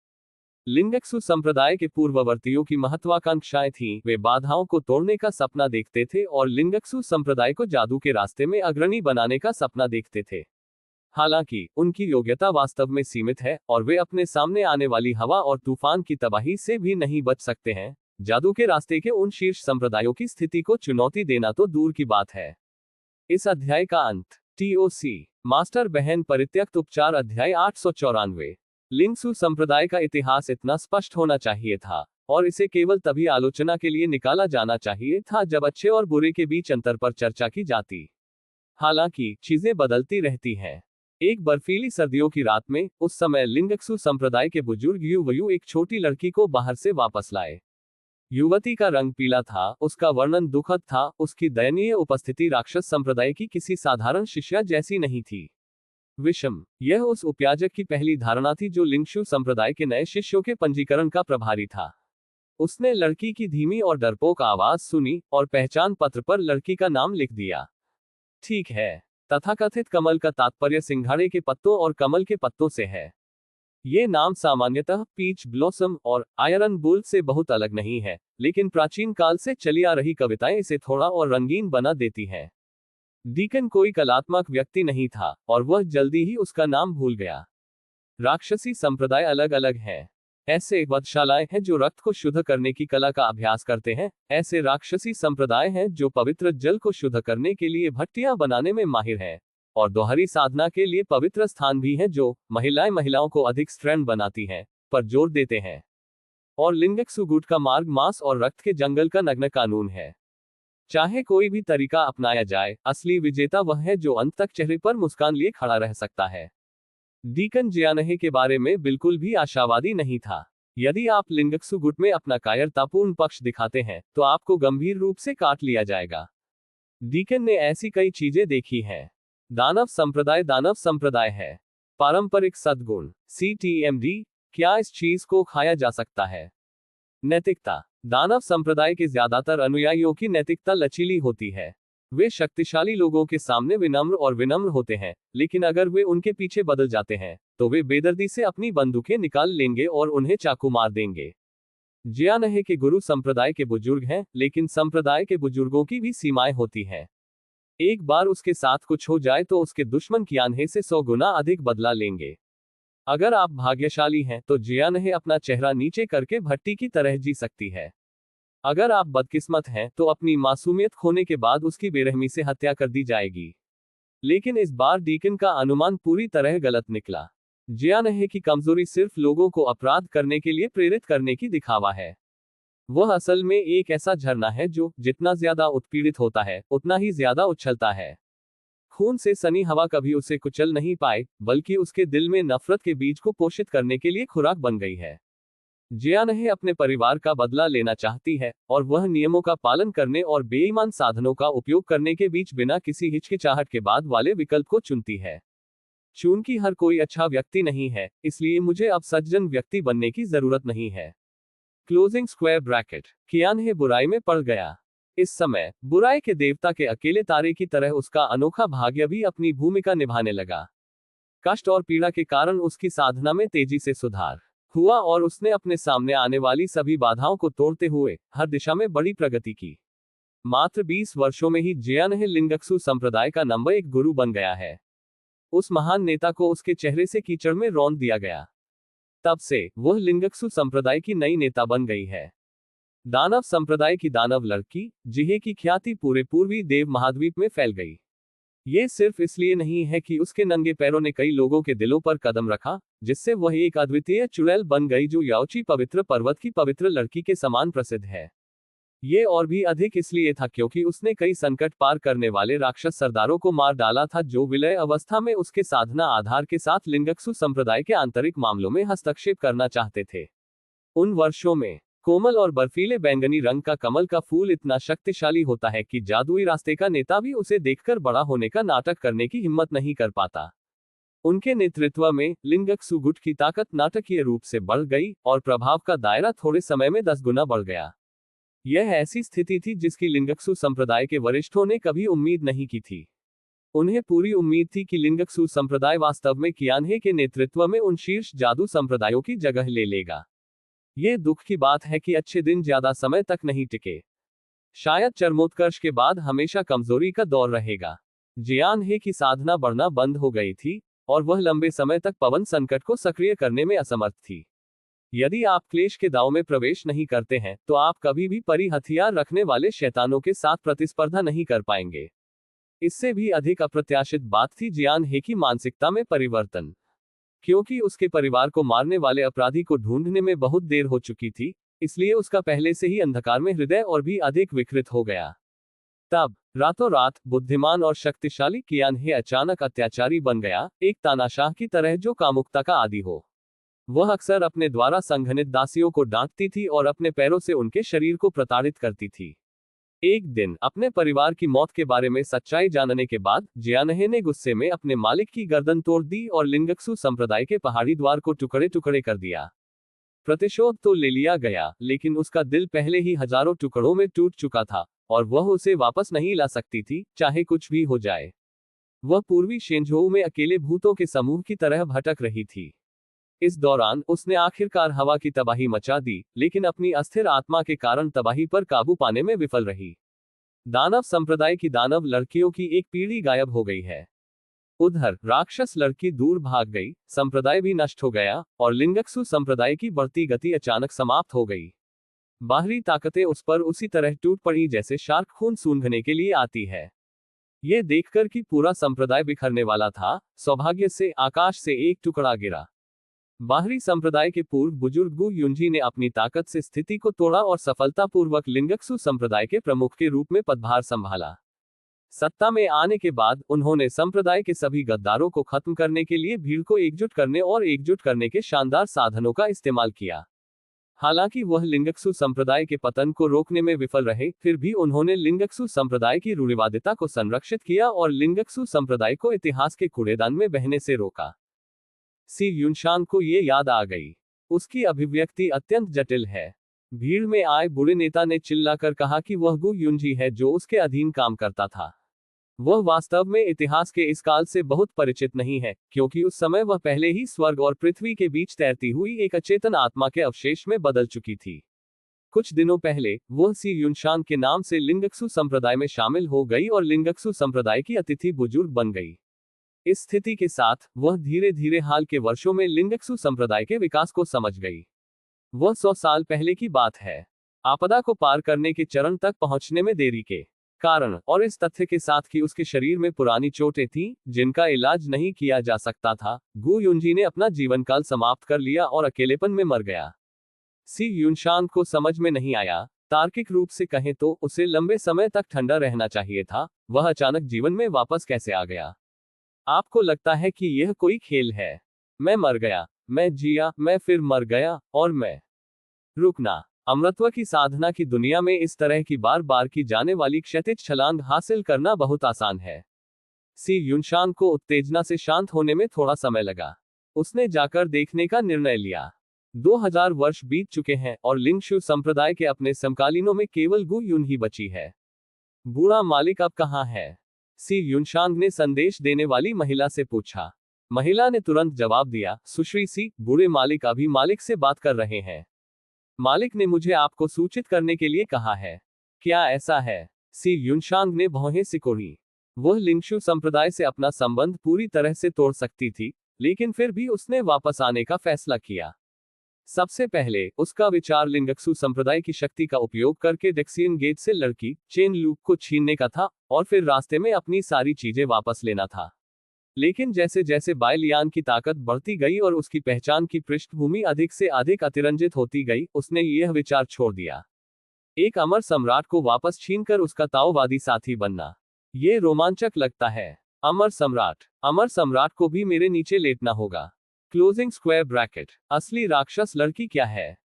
Speaker 1: लिंगक्सु संप्रदाय के पूर्ववर्तियों की महत्वाकांक्षाएं थीं, वे बाधाओं को तोड़ने का सपना देखते थे और लिंगक्सु संप्रदाय को जादू के रास्ते में अग्रणी बनाने का सपना देखते थे। हालांकि उनकी योग्यता वास्तव में सीमित है और वे अपने सामने आने वाली हवा और तूफान की तबाही से भी नहीं बच सकते हैं। जादू के रास्ते के उन शीर्ष संप्रदायों की स्थिति को चुनौती देना तो दूर की बात है। इस अध्याय का अंत। TOC मास्टर बहन परित्यक्त उपचार अध्याय 894। लिंगसु संप्रदाय का इतिहास इतना स्पष्ट होना चाहिए था और इसे केवल तभी आलोचना के लिए निकाला जाना चाहिए था जब अच्छे और बुरे के बीच अंतर पर चर्चा की जाती। हालांकि चीजें बदलती रहती हैं। एक बर्फीली सर्दियों की रात में उस समय लिंगक्सु संप्रदाय के बुजुर्ग युवयु एक छोटी लड़की को बाहर से वापस लाए। युवती का रंग पीला था, उसका वर्णन दुखद था, उसकी दयनीय उपस्थिति राक्षस संप्रदाय की किसी साधारण शिष्या जैसी नहीं थी। विषम, यह उस उपयाजक की पहली धारणा थी जो लिंगशु संप्रदाय के नए शिष्यों के पंजीकरण का प्रभारी था। उसने लड़की की धीमी और डरपोक आवाज सुनी और पहचान पत्र पर लड़की का नाम लिख दिया। ठीक है, तथाकथित कमल का तात्पर्य सिंघाड़े के पत्तों और कमल के पत्तों से है। ये नाम सामान्यतः पीच ब्लॉसम और आयरन बुल से बहुत अलग नहीं है, लेकिन प्राचीन काल से चली आ रही कविताएं इसे थोड़ा और रंगीन बना देती हैं। डीकन कोई कलात्मक व्यक्ति नहीं था और वह जल्दी ही उसका नाम भूल गया। राक्षसी संप्रदाय अलग अलग हैं। ऐसे वधशालाएं हैं जो रक्त को शुद्ध करने की कला का अभ्यास करते हैं। ऐसे राक्षसी संप्रदाय हैं जो पवित्र जल को शुद्ध करने के लिए भट्टियां बनाने में माहिर हैं और दोहरी साधना के लिए पवित्र स्थान भी हैं जो महिलाओं को अधिक स्ट्रैंड बनाती हैं पर जोर देते हैं। और लिंगक्सु गुट का मार्ग मांस और रक्त के जंगल का नग्न कानून है। चाहे कोई भी तरीका अपनाया जाए, असली विजेता वह है जो अंत तक चेहरे पर मुस्कान लिए खड़ा रह सकता है। डीकन जियानहे के बारे में बिल्कुल भी आशावादी नहीं था। यदि आप लिंगक्सु गुट में अपना कायरतापूर्ण पक्ष दिखाते हैं तो आपको गंभीर रूप से काट लिया जाएगा। डीकन ने ऐसी कई चीजें देखी हैं। दानव संप्रदाय है। पारंपरिक सद्गुण CTMD, क्या इस चीज को खाया जा सकता है? नैतिकता, दानव संप्रदाय के ज्यादातर अनुयायियों की नैतिकता लचीली होती है। वे शक्तिशाली लोगों के सामने विनम्र होते हैं, लेकिन अगर वे उनके पीछे बदल जाते हैं तो वे बेदर्दी से अपनी बंदूकें निकाल लेंगे और उन्हें चाकू मार देंगे। जियानहे के गुरु संप्रदाय के बुजुर्ग हैं, लेकिन संप्रदाय के बुजुर्गों की भी सीमाएं होती हैं। एक बार उसके साथ कुछ हो जाए तो उसके दुश्मन कियानहे से 100 गुना अधिक बदला लेंगे। अगर आप भाग्यशाली हैं तो जियानहे अपना चेहरा नीचे करके भट्टी की तरह जी सकती है। अगर आप बदकिस्मत हैं तो अपनी मासूमियत खोने के बाद उसकी बेरहमी से हत्या कर दी जाएगी। लेकिन इस बार डीकन का अनुमान पूरी तरह गलत निकला। जियानहे की कमजोरी सिर्फ लोगों को अपराध करने के लिए प्रेरित करने की दिखावा है। वह असल में एक ऐसा झरना है जो जितना ज्यादा उत्पीड़ित होता है उतना ही ज्यादा उछलता है। खून से सनी हवा कभी उसे कुचल नहीं पाए, बल्कि उसके दिल में नफरत के बीज को पोषित करने के लिए खुराक बन गई है। जियानहे अपने परिवार का बदला लेना चाहती है, और वह नियमों का पालन करने और बेईमान साधनों का उपयोग करने के बीच बिना किसी हिचकिचाहट के बाद वाले विकल्प को चुनती है। चूंकि हर कोई अच्छा व्यक्ति नहीं है, इसलिए मुझे अब सज्जन व्यक्ति बनने की जरूरत नहीं है। Closing square bracket. कियानहे बुराई में पड़ गया। इस समय बुराई के देवता के अकेले तारे की तरह उसका अनोखा भाग्य भी अपनी भूमिका निभाने लगा। कष्ट और पीड़ा के कारण उसकी साधना में तेजी से सुधार हुआ और उसने अपने सामने आने वाली सभी बाधाओं को तोड़ते हुए हर दिशा में बड़ी प्रगति की। मात्र 20 वर्षों में ही जियानहे लिंगक्सु संप्रदाय का नंबर 1 गुरु बन गया है। उस महान नेता को उसके चेहरे से कीचड़ में रौंद दिया गया। तब से वह लिंगक्सु संप्रदाय की नई नेता बन गई है। दानव संप्रदाय की दानव लड़की जिहे की ख्याति पूरे पूर्वी देव महाद्वीप में फैल गई। ये सिर्फ इसलिए नहीं है कि उसके नंगे पैरों ने कई लोगों के दिलों पर कदम रखा, जिससे वह एक अद्वितीय चुड़ैल बन गई जो याओची पवित्र पर्वत की पवित्र लड़की के समान प्रसिद्ध है। ये और भी अधिक इसलिए था क्योंकि उसने कई संकट पार करने वाले राक्षस सरदारों को मार डाला था जो विलय अवस्था में उसके साधना आधार के साथ लिंगक्सु संप्रदाय के आंतरिक मामलों में हस्तक्षेप करना चाहते थे। उन वर्षों में कोमल और बर्फीले बैंगनी रंग का कमल का फूल इतना शक्तिशाली होता है कि जादुई रास्ते का नेता भी उसे देखकर बड़ा होने का नाटक करने की हिम्मत नहीं कर पाता। उनके नेतृत्व में लिंगक्सु गुट की ताकत नाटकीय रूप से बढ़ गई और प्रभाव का दायरा थोड़े समय में 10 गुना बढ़ गया। यह ऐसी स्थिति थी जिसकी लिंगक्सु संप्रदाय के वरिष्ठों ने कभी उम्मीद नहीं की थी। उन्हें पूरी उम्मीद थी कि लिंगक्सु संप्रदाय वास्तव में कियानहे के नेतृत्व में उन शीर्ष जादू संप्रदायों की जगह ले लेगा। ये दुख की बात है कि अच्छे दिन ज्यादा समय तक नहीं टिके। शायद चरमोत्कर्ष के बाद हमेशा कमजोरी का दौर रहेगा। जियानहे की साधना बढ़ना बंद हो गई थी और वह लंबे समय तक पवन संकट को सक्रिय करने में असमर्थ थी। यदि आप क्लेश के दांव में प्रवेश नहीं करते हैं तो आप कभी भी परी हथियार रखने वाले शैतानों के साथ प्रतिस्पर्धा नहीं कर पाएंगे। इससे भी अधिक अप्रत्याशित बात थी जियानहे की मानसिकता में परिवर्तन। क्योंकि उसके परिवार को मारने वाले अपराधी को ढूंढने में बहुत देर हो चुकी थी, इसलिए उसका पहले से ही अंधकार में हृदय और भी अधिक विकृत हो गया। तब रातों रात बुद्धिमान और शक्तिशाली कियानहे अचानक अत्याचारी बन गया, एक तानाशाह की तरह जो कामुकता का आदी हो। वह अक्सर अपने द्वारा संघनित दासियों को डांटती थी और अपने पैरों से उनके शरीर को प्रताड़ित करती थी। एक दिन अपने परिवार की मौत के बारे में सच्चाई जानने के बाद जियानहे ने गुस्से में अपने मालिक की गर्दन तोड़ दी और लिंगक्सु संप्रदाय के पहाड़ी द्वार को टुकड़े टुकड़े कर दिया। प्रतिशोध तो ले लिया गया, लेकिन उसका दिल पहले ही हजारों टुकड़ों में टूट चुका था और वह उसे वापस नहीं ला सकती थी, चाहे कुछ भी हो जाए। वह पूर्वी शेंझोऊ में अकेले भूतों के समूह की तरह भटक रही थी। इस दौरान उसने आखिरकार हवा की तबाही मचा दी, लेकिन अपनी अस्थिर आत्मा के कारण तबाही पर काबू पाने में विफल रही। दानव संप्रदाय की दानव लड़कियों की एक पीढ़ी गायब हो गई है। उधर राक्षस लड़की दूर भाग गई, संप्रदाय भी नष्ट हो गया और लिंगक्सु संप्रदाय की बढ़ती गति अचानक समाप्त हो गई। बाहरी ताकतें उस पर उसी तरह टूट पड़ी जैसे शार्क खून सूंघने के लिए आती है। ये देखकर कि पूरा संप्रदाय बिखरने वाला था, सौभाग्य से आकाश से एक टुकड़ा गिरा। बाहरी संप्रदाय के पूर्व बुजुर्ग गु युंजी ने अपनी ताकत से स्थिति को तोड़ा और सफलतापूर्वक लिंगक्सु संप्रदाय के प्रमुख के रूप में पदभार संभाला। सत्ता में आने के बाद उन्होंने संप्रदाय के सभी गद्दारों को खत्म करने के लिए भीड़ को एकजुट करने और एकजुट करने के शानदार साधनों का इस्तेमाल किया। हालांकि वह लिंगक्सु संप्रदाय के पतन को रोकने में विफल रहे, फिर भी उन्होंने लिंगक्सु संप्रदाय की रूढ़िवादिता को संरक्षित किया और लिंगक्सु संप्रदाय को इतिहास के कूड़ेदान में बहने से रोका। सी युनशान को ये याद आ गई। उसकी अभिव्यक्ति अत्यंत जटिल है। भीड़ में आए बूढ़े नेता ने चिल्लाकर कहा कि वह गु युंजी है जो उसके अधीन काम करता था। वह वास्तव में इतिहास के इस काल से बहुत परिचित नहीं है, क्योंकि उस समय वह पहले ही स्वर्ग और पृथ्वी के बीच तैरती हुई एक अचेतन आत्मा के अवशेष में बदल चुकी थी। कुछ दिनों पहले वह सी युनशान के नाम से लिंगक्सु संप्रदाय में शामिल हो गई और लिंगक्सु संप्रदाय की अतिथि बुजुर्ग बन गई। इस स्थिति के साथ वह धीरे धीरे हाल के वर्षों में लिंगक्सु संप्रदाय के विकास को समझ गई। वह 100 साल पहले की बात है। आपदा को पार करने के चरण तक पहुंचने में देरी के कारण और इस तथ्य के साथ कि उसके शरीर में पुरानी चोटें थीं जिनका इलाज नहीं किया जा सकता था, गु युनजी ने अपना जीवन काल समाप्त कर लिया और अकेलेपन में मर गया। सी युनशांग को समझ में नहीं आया। तार्किक रूप से कहें तो उसे लंबे समय तक ठंडा रहना चाहिए था, वह अचानक जीवन में वापस कैसे आ गया? आपको लगता है कि यह कोई खेल है? मैं मर गया, मैं जिया, मैं फिर मर गया, और मैं रुकना। अमरत्व की साधना की दुनिया में इस तरह की बार बार की जाने वाली क्षैतिज छलांग हासिल करना बहुत आसान है। सी युनशांग को उत्तेजना से शांत होने में थोड़ा समय लगा। उसने जाकर देखने का निर्णय लिया। 2000 वर्ष बीत चुके हैं और लिंगशु संप्रदाय के अपने समकालीनों में केवल गु युन ही बची है। बूढ़ा मालिक अब कहाँ है? सी युनशांग ने संदेश देने वाली महिला से पूछा। महिला ने तुरंत जवाब दिया, सुश्री सी, बूढ़े मालिक अभी मालिक से बात कर रहे हैं। मालिक ने मुझे आपको सूचित करने के लिए कहा है। क्या ऐसा है? सी युनशांग ने भौहें सिकोड़ी। वह लिंगशु संप्रदाय से अपना संबंध पूरी तरह से तोड़ सकती थी, लेकिन फिर भी उसने वापस आने का फैसला किया। सबसे पहले उसका विचार लिंगक्सु संप्रदाय की शक्ति का उपयोग करके डेक्सियन गेट से लड़की चेन लूक को छीनने का था और फिर रास्ते में अपनी सारी चीजें वापस लेना था। लेकिन जैसे जैसे बाय लियान की ताकत बढ़ती गई और उसकी पहचान की पृष्ठभूमि अधिक से अधिक अतिरंजित होती गई, उसने यह विचार छोड़ दिया। एक अमर सम्राट को वापस छीनकर उसका ताओवादी साथी बनना, ये रोमांचक लगता है। अमर सम्राट को भी मेरे नीचे लेटना होगा। Closing square bracket. असली राक्षस लड़की क्या है?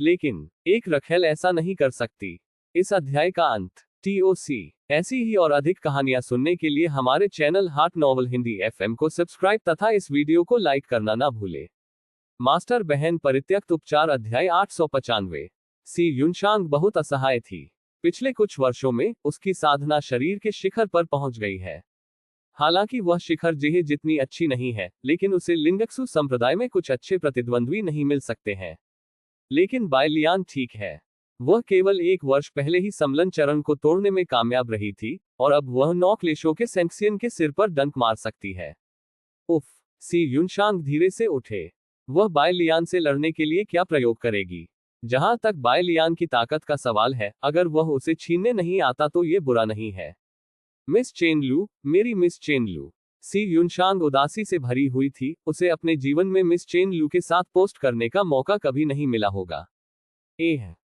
Speaker 1: लेकिन एक रखेल ऐसा नहीं कर सकती। इस अध्याय का अंत। TOC। ऐसी ही और अधिक कहानियां सुनने के लिए हमारे channel heart novel Hindi FM को सब्सक्राइब तथा इस वीडियो को लाइक करना ना भूले। मास्टर बहन परित्यक्त उपचार अध्याय 895। सी युनशांग बहुत असहाय थी। पिछले कुछ वर्षों में उसकी साधना शरीर के शिखर पर पहुंच गई है। हालांकि वह शिखर जेहे जितनी अच्छी नहीं है, लेकिन उसे लिंगक्सु संप्रदाय में कुछ अच्छे प्रतिद्वंद्वी नहीं मिल सकते हैं। लेकिन बाय लियान ठीक है। वह केवल 1 वर्ष पहले ही समलन चरण को तोड़ने में कामयाब रही थी, और अब वह 9 क्लेशों के सेंक्सियन के सिर पर डंक मार सकती है। उफ! सी युनशांग धीरे से उठे। वह बाय लियान से लड़ने के लिए क्या प्रयोग करेगी? जहां तक बाय लियान की ताकत का सवाल है, अगर वह उसे छीनने नहीं आता तो ये बुरा नहीं है। मिस चेनलू, मेरी मिस चेनलू। सी युनशांग उदासी से भरी हुई थी, उसे अपने जीवन में मिस चेनलू के साथ पोस्ट करने का मौका कभी नहीं मिला होगा।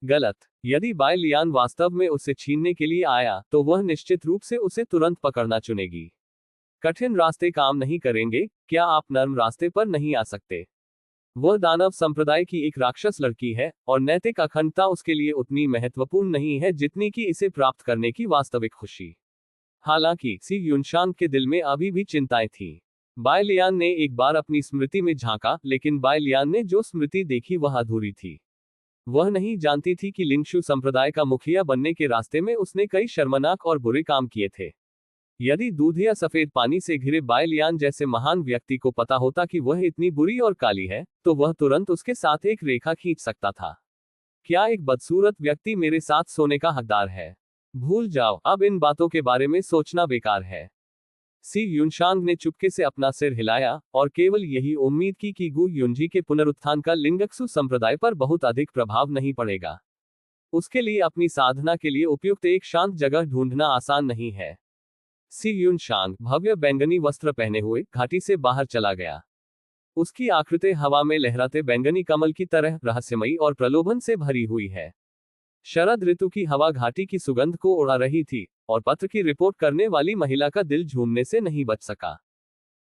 Speaker 1: गलत। यदि बाय लियान वास्तव में उसे छीनने के लिए आया, तो वह निश्चित रूप से उसे तुरंत पकड़ना चुनेगी। कठिन रास्ते काम नहीं करेंगे, क्या आप नर्म रास्ते पर नहीं आ सकते? वह दानव संप्रदाय की एक राक्षस लड़की है, और नैतिक अखंडता उसके लिए उतनी महत्वपूर्ण नहीं है जितनी कि इसे प्राप्त करने की वास्तविक खुशी। हालांकि सी युनशांग के दिल में अभी भी चिंताएं थीं। बाय लियान ने एक बार अपनी स्मृति में झांका, लेकिन बाय लियान ने जो स्मृति देखी वह अधूरी थी। वह नहीं जानती थी कि लिंगशु संप्रदाय का मुखिया बनने के रास्ते में उसने कई शर्मनाक और बुरे काम किए थे। यदि दूध या सफेद पानी से घिरे बाय लियान जैसे महान व्यक्ति को पता होता कि वह इतनी बुरी और काली है, तो वह तुरंत उसके साथ एक रेखा खींच सकता था। क्या एक बदसूरत व्यक्ति मेरे साथ सोने का हकदार है? भूल जाओ, अब इन बातों के बारे में सोचना बेकार है। सी युनशांग ने चुपके से अपना सिर हिलाया और केवल यही उम्मीद की कि गु युनजी के पुनरुत्थान का लिंगक्सु संप्रदाय पर बहुत अधिक प्रभाव नहीं पड़ेगा। उसके लिए अपनी साधना के लिए उपयुक्त एक शांत जगह ढूंढना आसान नहीं है। सी युनशांग भव्य बैंगनी वस्त्र पहने हुए घाटी से बाहर चला गया। उसकी आकृति हवा में लहराते बैंगनी कमल की तरह रहस्यमयी और प्रलोभन से भरी हुई है। शरद ऋतु की हवा घाटी की सुगंध को उड़ा रही थी, और पत्र की रिपोर्ट करने वाली महिला का दिल झूमने से नहीं बच सका।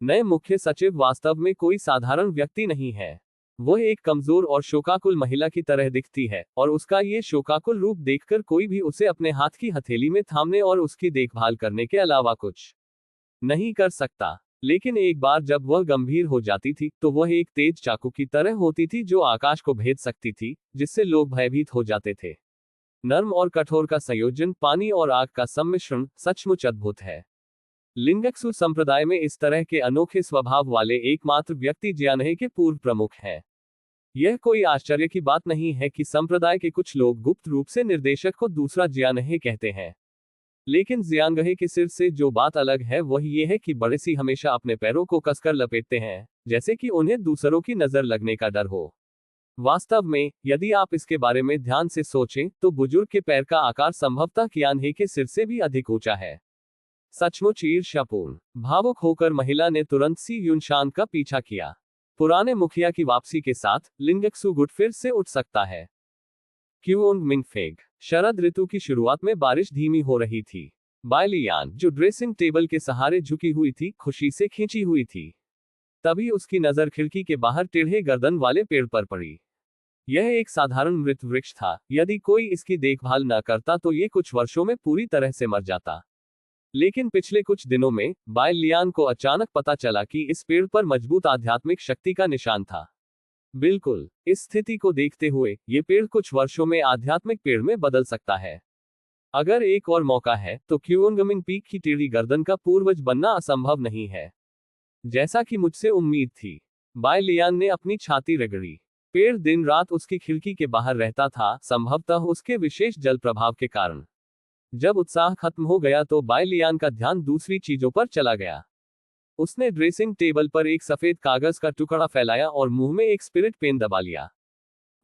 Speaker 1: नए मुख्य सचिव वास्तव में कोई साधारण व्यक्ति नहीं है। वह एक कमजोर और शोकाकुल महिला की तरह दिखती है, और उसका ये शोकाकुल रूप देखकर कोई भी उसे अपने हाथ की हथेली में थामने और उसकी देखभाल करने के अलावा कुछ नहीं कर सकता। लेकिन एक बार जब वह गंभीर हो जाती थी, तो वह एक तेज चाकू की तरह होती थी जो आकाश को भेद सकती थी, जिससे लोग भयभीत हो जाते थे। नर्म और कठोर का संयोजन, पानी और आग का सम्मिश्रण, सचमुच अद्भुत है। लिंगक्सु संप्रदाय में इस तरह के अनोखे स्वभाव वाले एकमात्र व्यक्ति जियानहे के पूर्व प्रमुख हैं। यह कोई आश्चर्य की बात नहीं है कि संप्रदाय के कुछ लोग गुप्त रूप से निर्देशक को दूसरा जियानहे कहते हैं। लेकिन जियांगहे के सिर से जो बात अलग है वह यह है कि बड़ेसी हमेशा अपने पैरों को कसकर लपेटते हैं, जैसे कि उन्हें दूसरों की नजर लगने का डर हो। वास्तव में यदि आप इसके बारे में ध्यान से सोचें तो बुजुर्ग के पैर का आकार संभवतः कियानहे के सिर से भी अधिक ऊंचा है। सचमुच ईर्ष्यापूर्ण। भावुक होकर महिला ने तुरंत सी युनशान का पीछा किया। पुराने मुखिया की वापसी के साथ लिंगक्सू गुट फिर से उठ सकता है। क्यूओंग मिंगफेग। शरद ऋतु की शुरुआत में बारिश धीमी हो रही थी। बाय लियान, जो ड्रेसिंग टेबल के सहारे झुकी हुई थी, खुशी से खींची हुई थी। तभी उसकी नजर खिड़की के बाहर टेढ़े गर्दन वाले पेड़ पर पड़ी। यह एक साधारण मृत वृक्ष था। यदि कोई इसकी देखभाल न करता तो ये कुछ वर्षों में पूरी तरह से मर जाता। लेकिन पिछले कुछ दिनों में बाय लियान को अचानक पता चला कि इस पेड़ पर मजबूत आध्यात्मिक शक्ति का निशान था। बिल्कुल, इस स्थिति को देखते हुए ये पेड़ कुछ वर्षों में आध्यात्मिक पेड़ में बदल सकता है। अगर एक और मौका है तो क्यूओंगमिंग पीक की टेढ़ी गर्दन का पूर्वज बनना असंभव नहीं है, जैसा कि मुझसे उम्मीद थी। बाय लियान ने अपनी छाती रगड़ी। पेड़ दिन रात उसकी खिड़की के बाहर रहता था, संभवतः उसके विशेष जल प्रभाव के कारण। जब उत्साह खत्म हो गया तो बाय लियान का ध्यान दूसरी चीजों पर चला गया। उसने ड्रेसिंग टेबल पर एक सफेद कागज का टुकड़ा फैलाया और मुंह में एक स्पिरिट पेन दबा लिया।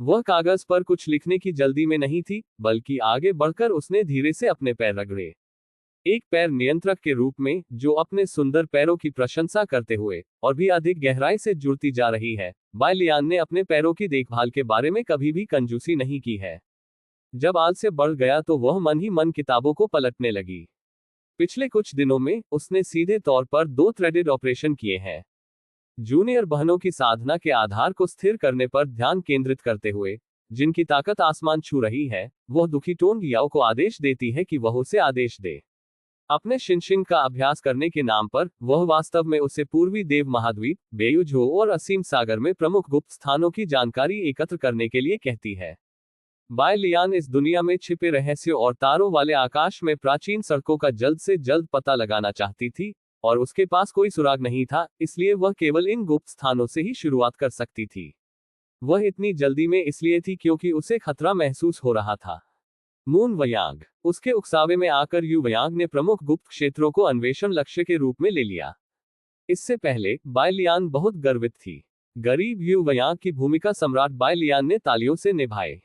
Speaker 1: वह कागज पर कुछ लिखने की जल्दी में नहीं थी, बल्कि आगे बढ़कर उसने धीरे से अपने पैर रगड़े। एक पैर नियंत्रक के रूप में, जो अपने सुंदर पैरों की प्रशंसा करते हुए और भी अधिक गहराई से जुड़ती जा रही है। बाय लियान ने अपने पैरों की देखभाल के बारे में कभी भी कंजूसी नहीं की है। जब आलस्य बढ़ गया तो वह मन ही मन किताबों को पलटने लगी। पिछले कुछ दिनों में उसने सीधे तौर पर 2 थ्रेडेड ऑपरेशन किए हैं। जूनियर बहनों की साधना के आधार को स्थिर करने पर ध्यान केंद्रित करते हुए, जिनकी ताकत आसमान छू रही है, वह दुखी टोंग याओ को आदेश देती है कि वह उसे आदेश दे। अपने शिनशिंग का अभ्यास करने के नाम पर वह वास्तव में उसे पूर्वी देव महाद्वीप, बेयुझो और असीम सागर में प्रमुख गुप्त स्थानों की जानकारी एकत्र करने के लिए कहती है। बाय लियान इस दुनिया में छिपे रहस्यों और तारों वाले आकाश में प्राचीन सड़कों का जल्द से जल्द पता लगाना चाहती थी, और उसके पास कोई सुराग नहीं था, इसलिए वह केवल इन गुप्त स्थानों से ही शुरुआत कर सकती थी। वह इतनी जल्दी में इसलिए थी क्योंकि उसे खतरा महसूस हो रहा था। मून वयांग। उसके उकसावे में आकर यू वयांग ने प्रमुख गुप्त क्षेत्रों को अन्वेषण लक्ष्य के रूप में ले लिया। इससे पहले बाय लियान बहुत गर्वित थी। गरीब यू वयांग की भूमिका सम्राट बाय लियान ने तालियों से निभाई।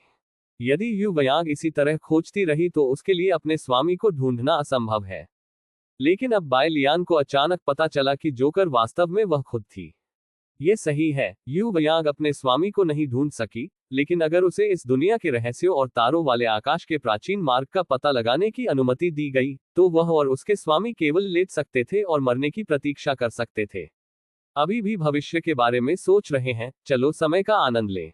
Speaker 1: यदि यू वयांग इसी तरह खोजती रही तो उसके लिए अपने स्वामी को ढूंढना असंभव है। लेकिन अब बाय लियान को अचानक पता चला कि जोकर वास्तव में वह खुद थी। ये सही है, यू वयांग अपने स्वामी को नहीं ढूंढ सकी, लेकिन अगर उसे इस दुनिया के रहस्यों और तारों वाले आकाश के प्राचीन मार्ग का पता लगाने की अनुमति दी गई, तो वह और उसके स्वामी केवल लेट सकते थे और मरने की प्रतीक्षा कर सकते थे। अभी भी भविष्य के बारे में सोच रहे हैं, चलो समय का आनंद लें।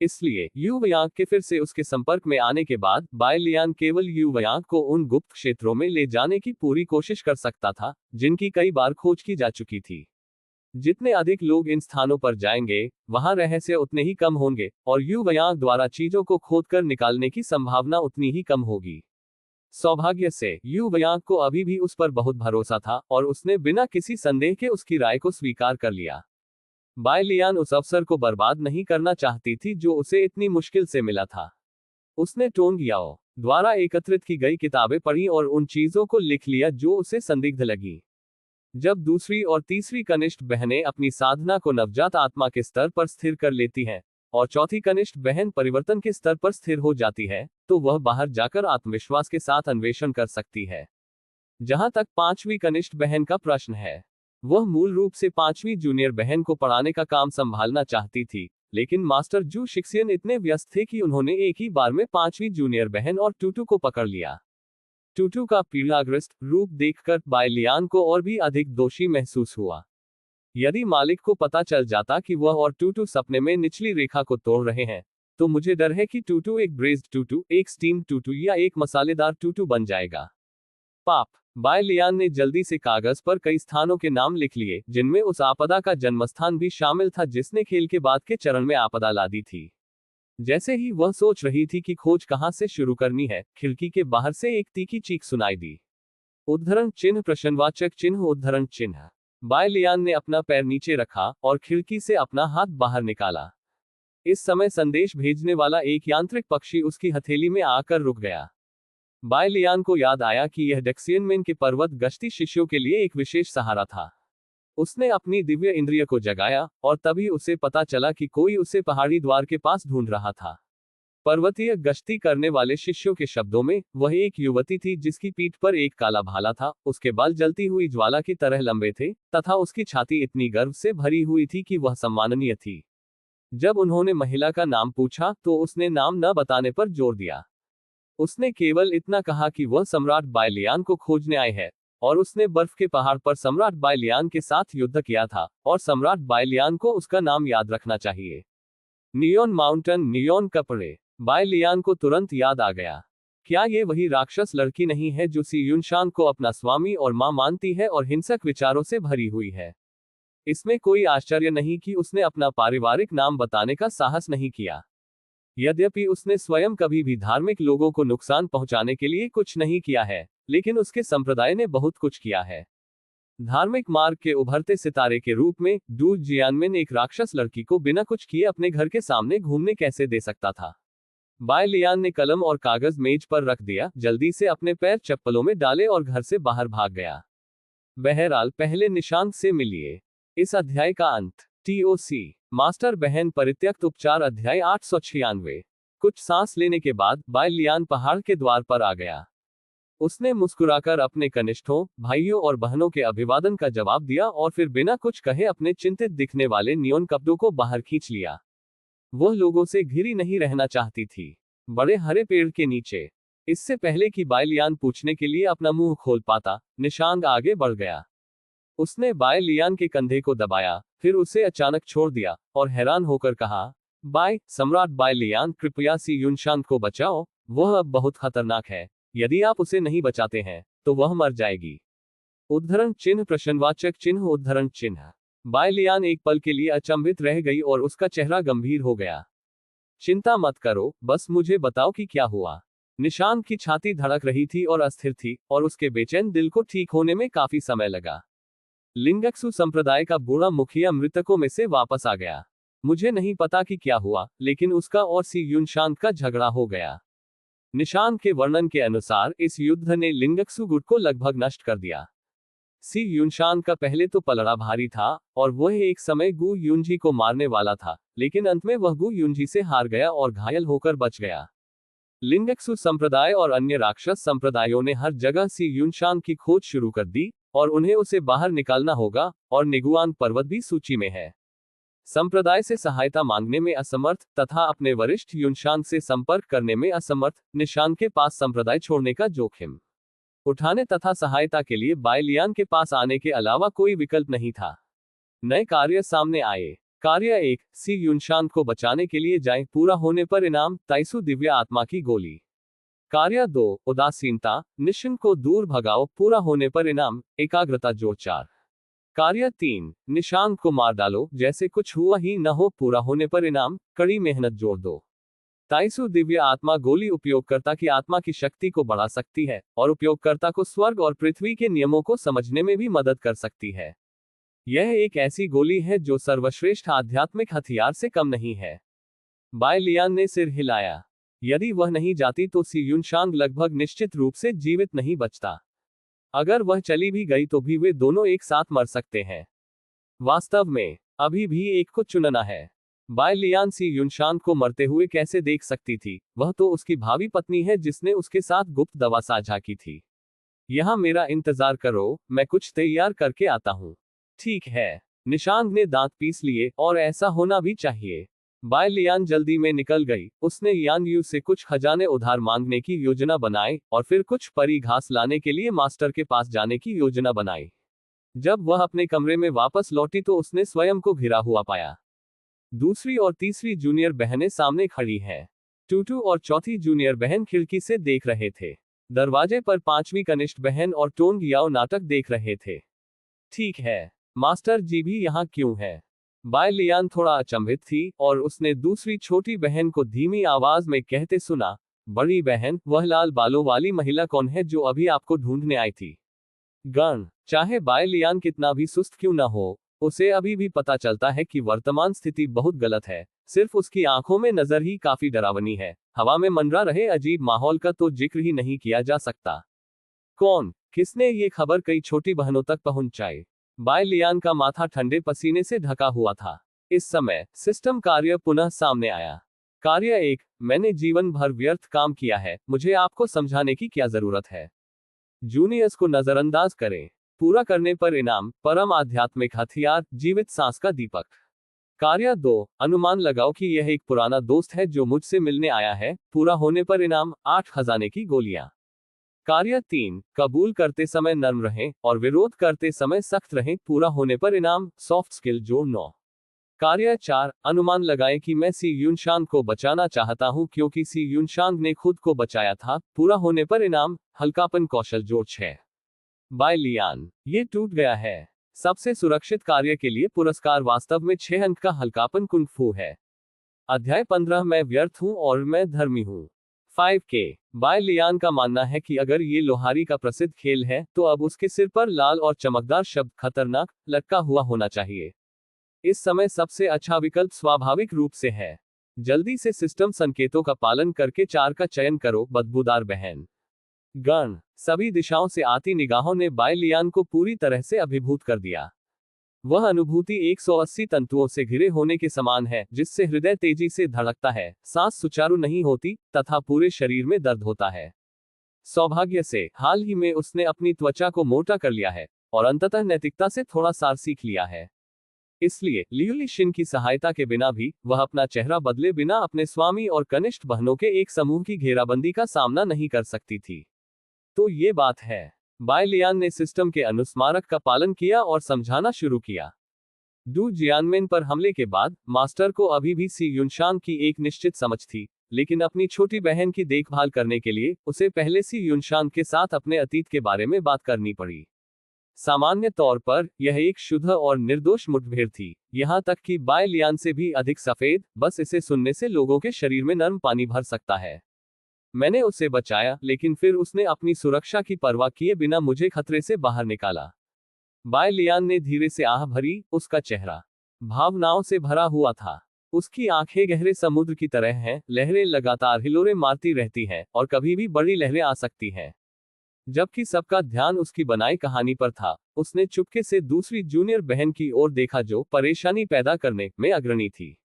Speaker 1: इसलिए यू वयांग के फिर से उसके संपर्क में आने के बाद बाय लियान केवल यू वयांग को उन गुप्त क्षेत्रों में ले जाने की पूरी कोशिश कर सकता था, जिनकी कई बार खोज की जा चुकी थी। जितने अधिक लोग इन स्थानों पर जाएंगे, वहां रहस्य उतने ही कम होंगे, और यू वयांग द्वारा चीजों को खोदकर निकालने की संभावना उतनी ही कम होगी। सौभाग्य से यू वयांग को अभी भी उस पर बहुत भरोसा था, और उसने बिना किसी संदेह के उसकी राय को स्वीकार कर लिया। बाय लियान उस अवसर को बर्बाद नहीं करना चाहती थी जो उसे इतनी मुश्किल से मिला था। उसने टोंग याओ द्वारा एकत्रित की गई किताबें पढ़ी और उन चीजों को लिख लिया जो उसे संदिग्ध लगी। जब दूसरी और तीसरी कनिष्ठ बहनें अपनी साधना को नवजात आत्मा के स्तर पर स्थिर कर लेती हैं, और चौथी कनिष्ठ बहन परिवर्तन के स्तर पर स्थिर हो जाती है, तो वह बाहर जाकर आत्मविश्वास के साथ अन्वेषण कर सकती है। जहां तक पांचवी कनिष्ठ बहन का प्रश्न है, वह मूल रूप से पांचवी जूनियर बहन को पढ़ाने का काम संभालना चाहती थी, लेकिन मास्टर जू शिक्सियन इतने व्यस्त थे कि उन्होंने एक ही बार में पांचवी जूनियर बहन और टूटू को पकड़ लिया। टूटू का पीड़ाग्रस्त रूप देखकर बाय लियान को और भी अधिक दोषी महसूस हुआ। यदि मालिक को पता चल जाता कि वह और टूटू सपने में निचली रेखा को तोड़ रहे हैं, तो मुझे डर है कि टूटू एक ब्रेज्ड टूटू, एक स्टीम टूटू या एक मसालेदार टूटू बन जाएगा। पाप। बाय लियान ने जल्दी से कागज पर कई स्थानों के नाम लिख लिए, जिनमें उस आपदा का जन्मस्थान भी शामिल था जिसने खेल के बाद के चरण में आपदा ला दी थी। जैसे ही वह सोच रही थी कि खोज कहां से शुरू करनी है, खिड़की के बाहर से एक तीखी चीख सुनाई दी। उद्धरण चिन्ह, प्रश्नवाचक चिन्ह, उद्धरण चिन्ह। बाय लियान ने अपना पैर नीचे रखा और खिड़की से अपना हाथ बाहर निकाला। इस समय संदेश भेजने वाला एक यांत्रिक पक्षी उसकी हथेली में आकर रुक गया। बाय लियान को याद आया कि यह डेक्सियन मेन के पर्वत गश्ती शिष्यों के लिए एक विशेष सहारा था। उसने अपनी दिव्य इंद्रिय को जगाया, और तभी उसे पता चला कि कोई उसे पहाड़ी द्वार के पास ढूंढ रहा था। पर्वतीय गश्ती करने वाले शिष्यों के शब्दों में, वह एक युवती थी जिसकी पीठ पर एक काला भाला था, उसके बाल जलती हुई ज्वाला की तरह लंबे थे, तथा उसकी छाती इतनी गर्व से भरी हुई थी कि वह सम्माननीय थी। जब उन्होंने महिला का नाम पूछा तो उसने नाम न बताने पर जोर दिया। उसने केवल इतना कहा कि वह सम्राट बायलियान को खोजने आए हैं, और उसने बर्फ के पहाड़ पर सम्राट बायलियान के साथ युद्ध किया था, और सम्राट बायलियान को उसका नाम याद रखना चाहिए। नियोन माउंटेन, नियोन कपड़े। बायलियान को तुरंत याद आ गया। क्या ये वही राक्षस लड़की नहीं है जो सी युनशान को अपना स्वामी और मां मानती है और हिंसक विचारों से भरी हुई है? इसमें कोई आश्चर्य नहीं कि उसने अपना पारिवारिक नाम बताने का साहस नहीं किया। यद्यपि उसने स्वयं कभी भी धार्मिक लोगों को नुकसान पहुंचाने के लिए कुछ नहीं किया है, लेकिन उसके संप्रदाय ने बहुत कुछ किया है। धार्मिक मार्ग के उभरते सितारे के रूप में डू जियानमिन एक राक्षस लड़की को बिना कुछ किए अपने घर के सामने घूमने कैसे दे सकता था? बायलियान ने कलम और कागज मेज पर रख दिया, जल्दी से अपने पैर चप्पलों में डाले और घर से बाहर भाग गया। बहरहाल, पहले निशांत से मिलिए। इस अध्याय का अंत। TOC मास्टर बहन परित्यक्त उपचार अध्याय 896। कुछ सांस लेने के बाद बायलियान पहाड़ के द्वार पर आ गया। उसने मुस्कुराकर अपने कनिष्ठों, भाइयों और बहनों के अभिवादन का जवाब दिया और फिर बिना कुछ कहे अपने चिंतित दिखने वाले नियोन कपड़ों को बाहर खींच लिया। वह लोगों से घिरी नहीं रहना चाहती थी। बड़े हरे पेड़ के नीचे। इससे पहले कि बायलियान पूछने के लिए अपना मुंह खोल पाता, निशांग आगे बढ़ गया। उसने बायलियान के कंधे को दबाया, फिर उसे अचानक छोड़ दिया, और हैरान होकर कहा, सम्राट बायलियान, कृपया सी युनशान को बचाओ, वह अब बहुत खतरनाक है। यदि आप उसे नहीं बचाते हैं, तो वह मर जाएगी। उद्धरण चिन्ह, प्रश्नवाचक चिन्ह, उद्धरण चिन्ह। बायलियान एक पल के लिए अचंभित रह गई और उसका चेहरा गंभीर हो गया। चिंता मत करो, बस मुझे बताओ कि क्या हुआ। निशांत की छाती धड़क रही थी और अस्थिर थी, और उसके बेचैन दिल को ठीक होने में काफी समय लगा। लिंगक्सु संप्रदाय का बूढ़ा मुखिया मृतकों में से वापस आ गया। मुझे नहीं पता कि क्या हुआ, लेकिन उसका और सी युनशांत का झगड़ा हो गया। निशांत के वर्णन के अनुसार इस युद्ध ने लिंगक्सु गुट को लगभग नष्ट कर दिया। सी युनशान का पहले तो पलड़ा भारी था, और वह एक समय गु युनजी को मारने वाला था, लेकिन अंत में वह गु युनजी से हार गया और घायल होकर बच गया। लिंगक्सु संप्रदाय और अन्य राक्षस संप्रदायों ने हर जगह सी युनशान की खोज शुरू कर दी, और उन्हें उसे बाहर निकालना होगा, और निगुआन पर्वत भी सूची में है। संप्रदाय से सहायता मांगने में असमर्थ तथा अपने वरिष्ठ युनशान से संपर्क करने में असमर्थ निशान के पास संप्रदाय छोड़ने का जोखिम उठाने तथा सहायता के लिए बायलियान के पास आने के अलावा कोई विकल्प नहीं था। नए कार्य सामने आए। कार्य 1, सी युनशान को बचाने के लिए जाएं, पूरा होने पर इनाम, ताइसु दिव्य आत्मा की गोली। कार्य 2, उदासीनता, निश्चिंत को दूर भगाओ, पूरा होने पर इनाम, एकाग्रता जोड़ 4। कार्य 3, निशांत को मार डालो, जैसे कुछ हुआ ही न हो, पूरा होने पर इनाम, कड़ी मेहनत जोड़ 2। ताइसु दिव्य आत्मा गोली उपयोगकर्ता की आत्मा की शक्ति को बढ़ा सकती है, और उपयोगकर्ता को स्वर्ग और पृथ्वी के नियमों को समझने में भी मदद कर सकती है। यह एक ऐसी गोली है जो सर्वश्रेष्ठ आध्यात्मिक हथियार से कम नहीं है। बायलियान ने सिर हिलाया। यदि वह नहीं जाती तो सी युनशांग लगभग निश्चित रूप से जीवित नहीं बचता। अगर वह चली भी गई तो भी वे दोनों एक साथ मर सकते हैं। वास्तव में अभी भी एक को चुनना है। बायलियान सी युनशान को मरते हुए कैसे देख सकती थी? वह तो उसकी भावी पत्नी है जिसने उसके साथ गुप्त दवा साझा की थी। यहां मेरा इंतजार करो, मैं कुछ तैयार करके आता हूं। ठीक है। निशांग ने दांत पीस लिए, और ऐसा होना भी चाहिए। बायलियान जल्दी में निकल गई। उसने यान यू से कुछ खजाने उधार मांगने की योजना बनाई, और फिर कुछ परी घास लाने के लिए मास्टर के पास जाने की योजना बनाई। जब वह अपने कमरे में वापस लौटी तो उसने स्वयं को घिरा हुआ पाया। दूसरी और तीसरी जूनियर बहनें सामने खड़ी हैं। टूटू और चौथी जूनियर बहन खिड़की से देख रहे थे। दरवाजे पर पांचवी कनिष्ठ बहन और टोंग याओ नाटक देख रहे थे। ठीक है, मास्टर जी भी यहाँ क्यों है? बायलियान थोड़ा अचंभित थी, और उसने दूसरी छोटी बहन को धीमी आवाज में कहते सुना, बड़ी बहन, वह लाल बालों वाली महिला कौन है जो अभी आपको ढूंढने आई थी? गण, चाहे बायलियान कितना भी सुस्त क्यों न हो, उसे अभी भी पता चलता है कि वर्तमान स्थिति बहुत गलत है। सिर्फ उसकी आंखों में नजर ही काफी डरावनी है। हवा में मंडरा रहे अजीब माहौल का तो जिक्र ही नहीं किया जा सकता। कौन, किसने ये खबर कई छोटी बहनों तक पहुंचाई? बाय लियान का माथा ठंडे पसीने से ढका हुआ था। इस समय सिस्टम कार्य पुनः सामने आया। कार्य 1, मैंने जीवन भर व्यर्थ काम किया है, मुझे आपको समझाने की क्या जरूरत है। जूनियर्स को नजरअंदाज करें। पूरा करने पर इनाम, परम आध्यात्मिक हथियार, जीवित सांस का दीपक। कार्य 2, अनुमान लगाओ कि यह एक पुराना दोस्त है जो मुझसे मिलने आया है, पूरा होने पर इनाम, 8 खजाने की गोलियां। कार्य 3, कबूल करते समय नर्म रहें और विरोध करते समय सख्त रहें, पूरा होने पर इनाम, सॉफ्ट स्किल जोड़ 9। कार्य 4, अनुमान लगाएं कि मैं सी यूनशांग को बचाना चाहता हूं क्योंकि सी यूनशांग ने खुद को बचाया था, पूरा होने पर इनाम, हल्कापन कौशल जोड़ 6। बाय लियान, ये टूट गया है। सबसे सुरक्षित कार्य के लिए पुरस्कार वास्तव में 6 अंक का हल्कापन कुंग फू है। अध्याय 15, मैं व्यर्थ हूं और मैं धर्मी हूं। 5K, बाय लियान का मानना है कि अगर ये लोहारी का प्रसिद्ध खेल है तो अब उसके सिर पर लाल और चमकदार शब्द खतरनाक लटका हुआ होना चाहिए। इस समय सबसे अच्छा विकल्प स्वाभाविक रूप से है। जल्दी से सिस्टम संकेतों का पालन करके 4 का चयन करो, बदबूदार बहन। गण, सभी दिशाओं से आती निगाहों ने बाय लियान को पूरी तरह से अभिभूत कर दिया। वह अनुभूति 180 तंतुओं से घिरे होने के समान है, जिससे हृदय तेजी से धड़कता है, सांस सुचारू नहीं होती, तथा पूरे शरीर में दर्द होता है। सौभाग्य से हाल ही में उसने अपनी त्वचा को मोटा कर लिया है और अंततः नैतिकता से थोड़ा सार सीख लिया है। इसलिए लियुली शिन की सहायता के बिना भी वह अपना चेहरा बदले बिना अपने स्वामी और कनिष्ठ बहनों के एक समूह की घेराबंदी का सामना नहीं कर सकती थी। तो ये बात है। बाय लियान ने सिस्टम के अनुस्मारक का पालन किया और समझाना शुरू किया। डू जियानमेन पर हमले के बाद मास्टर को अभी भी सी यूनशांग की एक निश्चित समझ थी, लेकिन अपनी छोटी बहन की देखभाल करने के लिए उसे पहले सी यूनशांग के साथ अपने अतीत के बारे में बात करनी पड़ी। सामान्य तौर पर यह एक शुद्ध और निर्दोष मुठभेड़ थी, यहां तक कि बाय लियान से भी अधिक सफेद, बस इसे सुनने से लोगों के शरीर में नर्म पानी भर सकता है। मैंने उसे बचाया, लेकिन फिर उसने अपनी सुरक्षा की परवाह किए बिना मुझे खतरे से बाहर निकाला। बाय लियान ने धीरे से आह भरी, उसका चेहरा भावनाओं से भरा हुआ था। उसकी आंखें गहरे समुद्र की तरह हैं, लहरें लगातार हिलोरे मारती रहती हैं और कभी भी बड़ी लहरें आ सकती हैं। जबकि सबका ध्यान उसकी बनाई कहानी पर था, उसने चुपके से दूसरी जूनियर बहन की ओर देखा जो परेशानी पैदा करने में अग्रणी थी।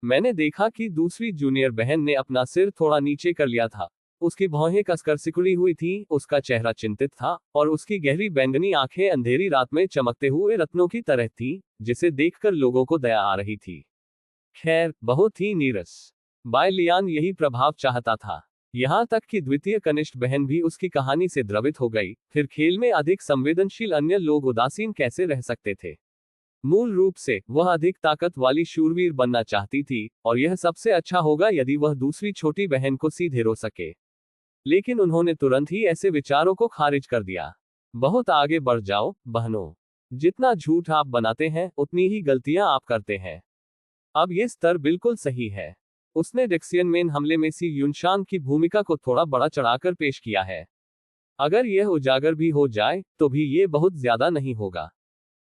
Speaker 1: मैंने देखा कि दूसरी जूनियर बहन ने अपना सिर थोड़ा नीचे कर लिया था। उसकी भौहें कसकर सिकुड़ी हुई थीं, उसका चेहरा चिंतित था और उसकी गहरी बैंगनी आंखें अंधेरी रात में चमकते हुए रत्नों की तरह थीं, जिसे देखकर लोगों को दया आ रही थी। खैर, बहुत ही नीरस। बाय लियान यही प्रभाव चाहता था। यहां तक कि द्वितीय कनिष्ठ बहन भी उसकी कहानी से द्रवित हो गई। फिर खेल में अधिक संवेदनशील अन्य लोग उदासीन कैसे रह सकते थे? मूल रूप से वह अधिक ताकत वाली शूरवीर बनना चाहती थी, और यह सबसे अच्छा होगा यदि वह दूसरी छोटी बहन को सीधे रो सके। लेकिन उन्होंने तुरंत ही ऐसे विचारों को खारिज कर दिया। बहुत आगे बढ़ जाओ, बहनों। जितना झूठ आप बनाते हैं, उतनी ही गलतियां आप करते हैं। अब ये स्तर बिल्कुल सही है। उसने डेक्सियन मेन हमले में सी यूनशांग की भूमिका को थोड़ा बड़ा चढ़ाकर पेश किया है। अगर यह उजागर भी हो जाए, तो भी ये बहुत ज्यादा नहीं होगा।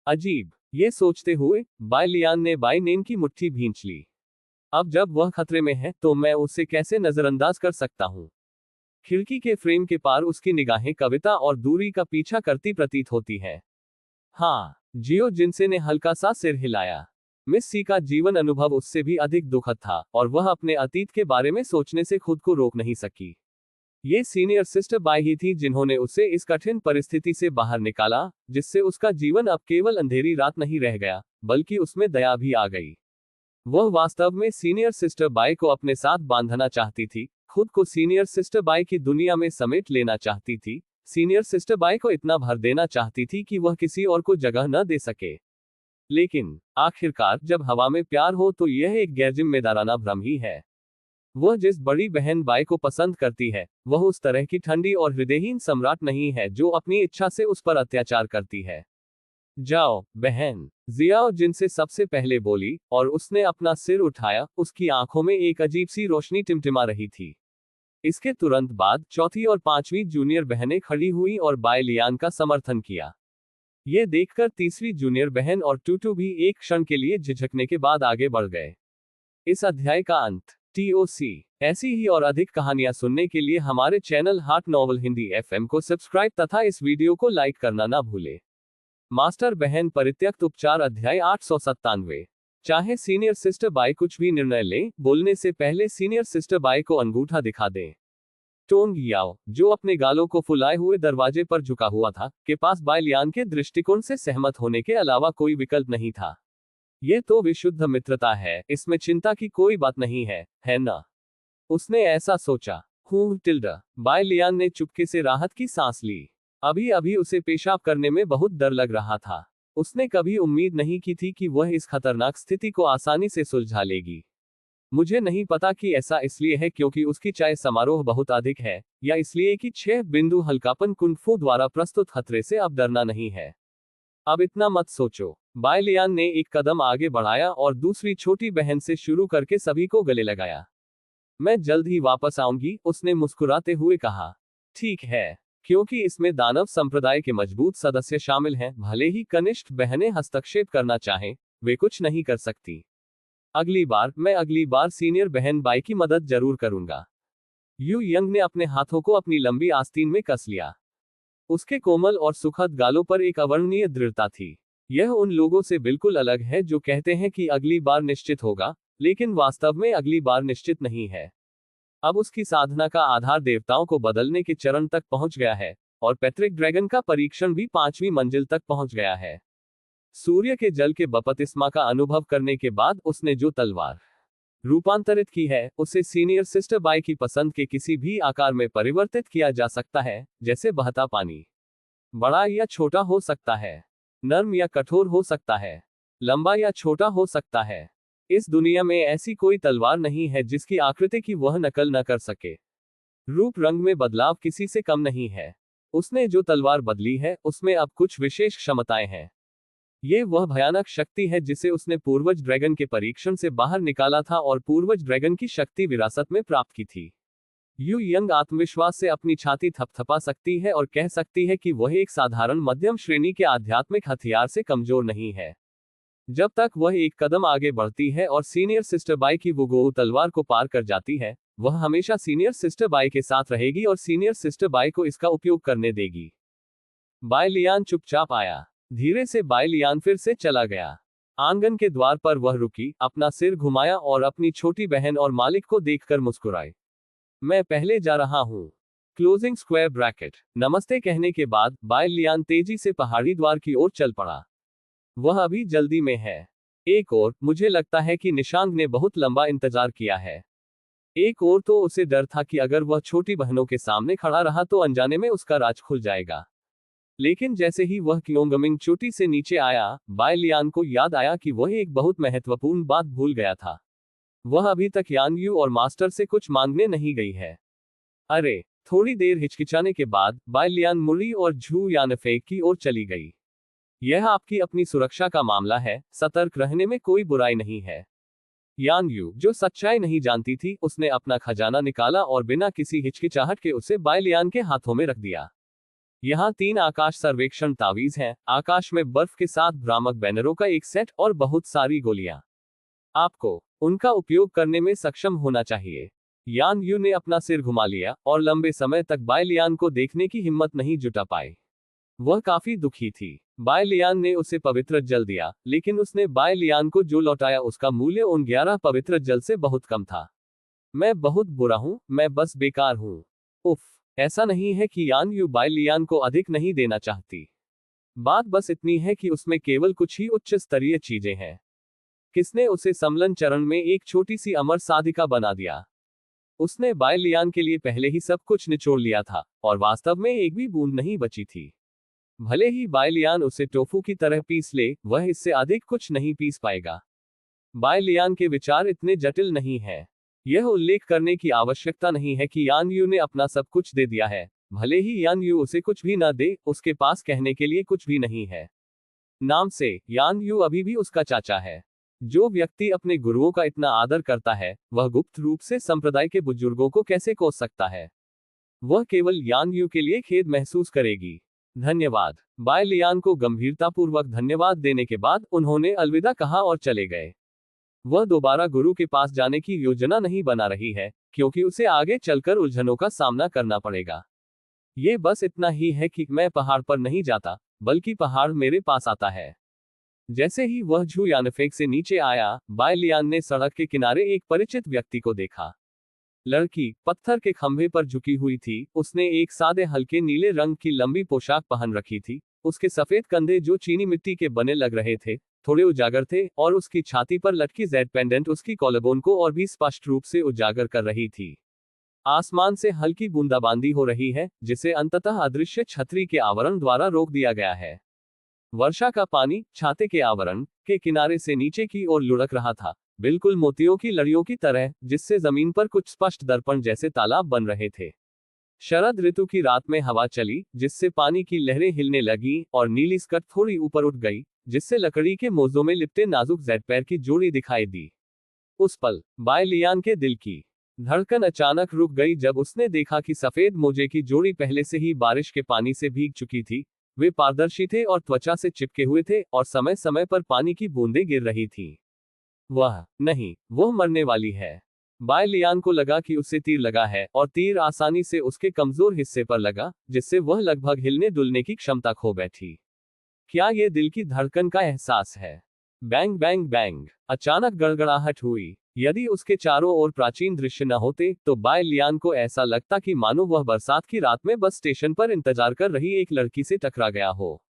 Speaker 1: अजीब, ये सोचते हुए बाय लियान ने बाय नेन की मुट्ठी भींच ली। अब जब वह खतरे में है तो मैं उसे कैसे नजरअंदाज कर सकता हूं? खिड़की के फ्रेम के पार उसकी निगाहें कविता और दूरी का पीछा करती प्रतीत होती हैं। हाँ, जियो जिनसे ने हल्का सा सिर हिलाया। मिस सी का जीवन अनुभव उससे भी अधिक दुखद था और वह अपने अतीत के बारे में सोचने से खुद को रोक नहीं सकी। ये सीनियर सिस्टर बाय ही थी जिन्होंने उसे इस कठिन परिस्थिति से बाहर निकाला, जिससे उसका जीवन अब केवल अंधेरी रात नहीं रह गया, बल्कि उसमें दया भी आ गई। वह वास्तव में सीनियर सिस्टर बाय को अपने साथ बांधना चाहती थी, खुद को सीनियर सिस्टर बाय की दुनिया में समेट लेना चाहती थी, सीनियर सिस्टर बाय को इतना भर देना चाहती थी कि वह किसी और को जगह न दे सके। लेकिन आखिरकार जब हवा में प्यार हो तो यह एक गैरजिम्मेदाराना भ्रम ही है। वह जिस बड़ी बहन बाय को पसंद करती है, वह उस तरह की ठंडी और हृदयहीन सम्राट नहीं है जो अपनी इच्छा से उस पर अत्याचार करती है। जाओ, बहन, जियाओ जिनसे सबसे पहले बोली, और उसने अपना सिर उठाया। उसकी आंखों में एक अजीब सी रोशनी टिमटिमा रही थी। इसके तुरंत बाद चौथी और पांचवी जूनियर बहनें खड़ी हुई और बाय लियान का समर्थन किया। यह देखकर तीसरी जूनियर बहन और टूटू भी एक क्षण के लिए झिझकने के बाद आगे बढ़ गए। इस अध्याय का अंत। TOC। ऐसी ही और अधिक कहानियां सुनने के लिए हमारे channel heart novel Hindi FM को सब्सक्राइब तथा इस वीडियो को लाइक करना ना भूले। मास्टर बहन परित्यक्त उपचार अध्याय 897। चाहे सीनियर सिस्टर बाई कुछ भी निर्णय ले, बोलने से पहले सीनियर सिस्टर बाई को अंगूठा दिखा दे। टोंग याओ, जो अपने गालों को फुलाए हुए दरवाजे पर झुका हुआ था, के पास बाई लियान के दृष्टिकोण से सहमत होने के अलावा कोई विकल्प नहीं था। ये तो विशुद्ध मित्रता है, इसमें चिंता की कोई बात नहीं है ना? उसने ऐसा सोचा। टिल्डा। बाई लियान ने चुपके से राहत की सांस ली। अभी अभी उसे पेशाब करने में बहुत डर लग रहा था। उसने कभी उम्मीद नहीं की थी कि वह इस खतरनाक स्थिति को आसानी से सुलझा लेगी। मुझे नहीं पता कि ऐसा इसलिए है क्योंकि उसकी चाय समारोह बहुत अधिक है, या इसलिए कि 6 बिंदु हल्कापन कुंग-फू द्वारा प्रस्तुत खतरे से अब डरना नहीं है। अब इतना मत सोचो। बाई लियान ने एक कदम आगे बढ़ाया और दूसरी छोटी बहन से शुरू करके सभी को गले लगाया। मैं जल्द ही वापस आऊंगी, उसने मुस्कुराते हुए कहा। ठीक है, क्योंकि इसमें दानव संप्रदाय के मजबूत सदस्य शामिल हैं, भले ही कनिष्ठ बहनें हस्तक्षेप करना चाहें, वे कुछ नहीं कर सकती। मैं अगली बार सीनियर बहन बाई की मदद जरूर करूंगा। यू यंग ने अपने हाथों को अपनी लंबी आस्तीन में कस लिया। उसके कोमल और सुखद गालों पर एक अवर्णनीय दृढ़ता थी। यह उन लोगों से बिल्कुल अलग है जो कहते हैं कि अगली बार निश्चित होगा, लेकिन वास्तव में अगली बार निश्चित नहीं है। अब उसकी साधना का आधार देवताओं को बदलने के चरण तक पहुंच गया है, और पैट्रिक ड्रैगन का परीक्षण भी 5वीं मंजिल तक पहुंच गया है। सूर्य के जल के बपतिस्मा का अनुभव करने के बाद उसने जो तलवार रूपांतरित की है, उसे सीनियर सिस्टर बाई की पसंद के किसी भी आकार में परिवर्तित किया जा सकता है, जैसे बहता पानी। बड़ा या छोटा हो सकता है, नर्म या कठोर हो सकता है, लंबा या छोटा हो सकता है। इस दुनिया में ऐसी कोई तलवार नहीं है जिसकी आकृति की वह नकल न कर सके। रूप रंग में बदलाव किसी से कम नहीं है। उसने जो तलवार बदली है, उसमें अब कुछ विशेष क्षमताएं हैं। ये वह भयानक शक्ति है जिसे उसने पूर्वज ड्रैगन के परीक्षण से बाहर निकाला था और पूर्वज ड्रैगन की शक्ति विरासत में प्राप्त की थी। यू यंग आत्मविश्वास से अपनी छाती थपथपा सकती है और कह सकती है कि वह एक साधारण मध्यम श्रेणी के आध्यात्मिक हथियार से कमजोर नहीं है। जब तक वह एक कदम आगे बढ़ती है और सीनियर सिस्टर बाई की वुगोऊ तलवार को पार कर जाती है, वह हमेशा सीनियर सिस्टर बाई के साथ रहेगी और सीनियर सिस्टर बाई को इसका उपयोग करने देगी। बाई लियान चुपचाप आया। धीरे से बाई लियान फिर से चला गया। आंगन के द्वार पर वह रुकी, अपना सिर घुमाया और अपनी छोटी बहन और मालिक को देखकर मुस्कुराई। मैं पहले जा रहा हूं। Closing square bracket. नमस्ते कहने के बाद बाई लियान तेजी से पहाड़ी द्वार की ओर चल पड़ा। वह अभी जल्दी में है। एक और, मुझे लगता है कि निशांग ने बहुत लंबा इंतजार किया है। एक और तो उसे डर था कि अगर वह छोटी बहनों के सामने खड़ा रहा तो अनजाने में उसका राज खुल जाएगा। लेकिन जैसे ही वह क्योंगमिंग चोटी से नीचे आया, बाई लियान को याद आया कि वह एक बहुत महत्वपूर्ण बात भूल गया था। वह अभी तक यान यू और मास्टर से कुछ मांगने नहीं गई है। अरे! थोड़ी देर हिचकिचाने के बाद बाई लियान मुरी और झू यानफे की ओर चली गई। यह आपकी अपनी सुरक्षा का मामला है, सतर्क रहने में कोई बुराई नहीं है। यान यू, जो सच्चाई नहीं जानती थी, उसने अपना खजाना निकाला और बिना किसी हिचकिचाहट के उसे बाई लियान के हाथों में रख दिया। यहाँ 3 आकाश सर्वेक्षण तावीज हैं, आकाश में बर्फ के साथ भ्रामक बैनरों का एक सेट और बहुत सारी गोलियां। आपको उनका उपयोग करने में सक्षम होना चाहिए। यान यू ने अपना सिर घुमा लिया और लंबे समय तक बाई लियान को देखने की हिम्मत नहीं जुटा पाई। वह काफी दुखी थी। बाई लियान ने उसे पवित्र जल दिया, लेकिन उसने बाई लियान को जो लौटाया उसका मूल्य उन 11 पवित्र जल से बहुत कम था। मैं बहुत बुरा हूं, मैं बस बेकार हूं। उफ, ऐसा नहीं है कि यान यू बाई लियान को अधिक नहीं देना चाहती। बात बस इतनी है कि उसमें केवल कुछ ही उच्च स्तरीय चीजें हैं। किसने उसे सम्लन चरण में एक छोटी सी अमर साधिका बना दिया? उसने बाई लियान के लिए पहले ही सब कुछ निचोड़ लिया था, और वास्तव में एक भी बूंद नहीं बची थी। भले ही बाई लियान उसे टोफू की तरह पीस ले, वह इससे अधिक कुछ नहीं पीस पाएगा। बाई लियान के विचार इतने जटिल नहीं हैं। यह उल्लेख करने की आवश्यकता नहीं है कि यान यू ने अपना सब कुछ दे दिया है। भले ही यान यू उसे कुछ भी न दे, उसके पास कहने के लिए कुछ भी नहीं है। नाम से, यान यू अभी भी उसका चाचा है। जो व्यक्ति अपने गुरुओं का इतना आदर करता है, वह गुप्त रूप से संप्रदाय के बुजुर्गों को कैसे कोस सकता है? वह केवल यान यू के लिए खेद महसूस करेगी। धन्यवाद। बाई लियान को गंभीरतापूर्वक धन्यवाद देने के बाद उन्होंने अलविदा कहा और चले गए। वह दोबारा गुरु के पास जाने की योजना नहीं बना रही है, क्योंकि उसे आगे चलकर उलझनों का सामना करना पड़ेगा। ये बस इतना ही है कि मैं पहाड़ पर नहीं जाता, बल्कि पहाड़ मेरे पास आता है। जैसे ही वह झू यानफेक से नीचे आया, बाय लियान ने सड़क के किनारे एक परिचित व्यक्ति को देखा। लड़की पत्थर के खंभे पर झुकी हुई थी। उसने एक सादे हल्के नीले रंग की लंबी पोशाक पहन रखी थी। उसके सफेद कंधे जो चीनी मिट्टी के बने लग रहे थे, थोड़े उजागर थे, और उसकी छाती पर लटकी जेड पेंडेंट उसकी कॉलरबोन को और भी स्पष्ट रूप से उजागर कर रही थी। आसमान से हल्की बूंदाबांदी हो रही है, जिसे अंततः अदृश्य छतरी के आवरण द्वारा रोक दिया गया है। वर्षा का पानी छाते के आवरण के किनारे से नीचे की ओर लुढ़क रहा था, बिल्कुल मोतियों की लड़ियों की तरह, जिससे जमीन पर कुछ स्पष्ट दर्पण जैसे तालाब बन रहे थे। शरद ऋतु की रात में हवा चली, जिससे पानी की लहरें हिलने लगीं, और नीली स्कर्ट थोड़ी ऊपर उठ गई, जिससे लकड़ी के मोजों में लिपटे नाजुक जेड पैर की जोड़ी दिखाई दी। उस पल बाय लियान के दिल की धड़कन अचानक रुक गई जब उसने देखा कि सफेद मोजे की जोड़ी पहले से ही बारिश के पानी से भीग चुकी थी। वे पारदर्शी थे और त्वचा से चिपके हुए थे, और समय समय पर पानी की बूंदें गिर रही थीं। वह नहीं, वो मरने वाली है। बाय लियान को लगा कि उससे तीर लगा है, और तीर आसानी से उसके कमजोर हिस्से पर लगा, जिससे वह लगभग हिलने डुलने की क्षमता खो बैठी। क्या ये दिल की धड़कन का एहसास है? बैंग बैंग बैंग, अचानक गड़गड़ाहट हुई। यदि उसके चारों ओर प्राचीन दृश्य न होते, तो बाय लियान को ऐसा लगता कि मानो वह बरसात की रात में बस स्टेशन पर इंतजार कर रही एक लड़की से टकरा गया हो।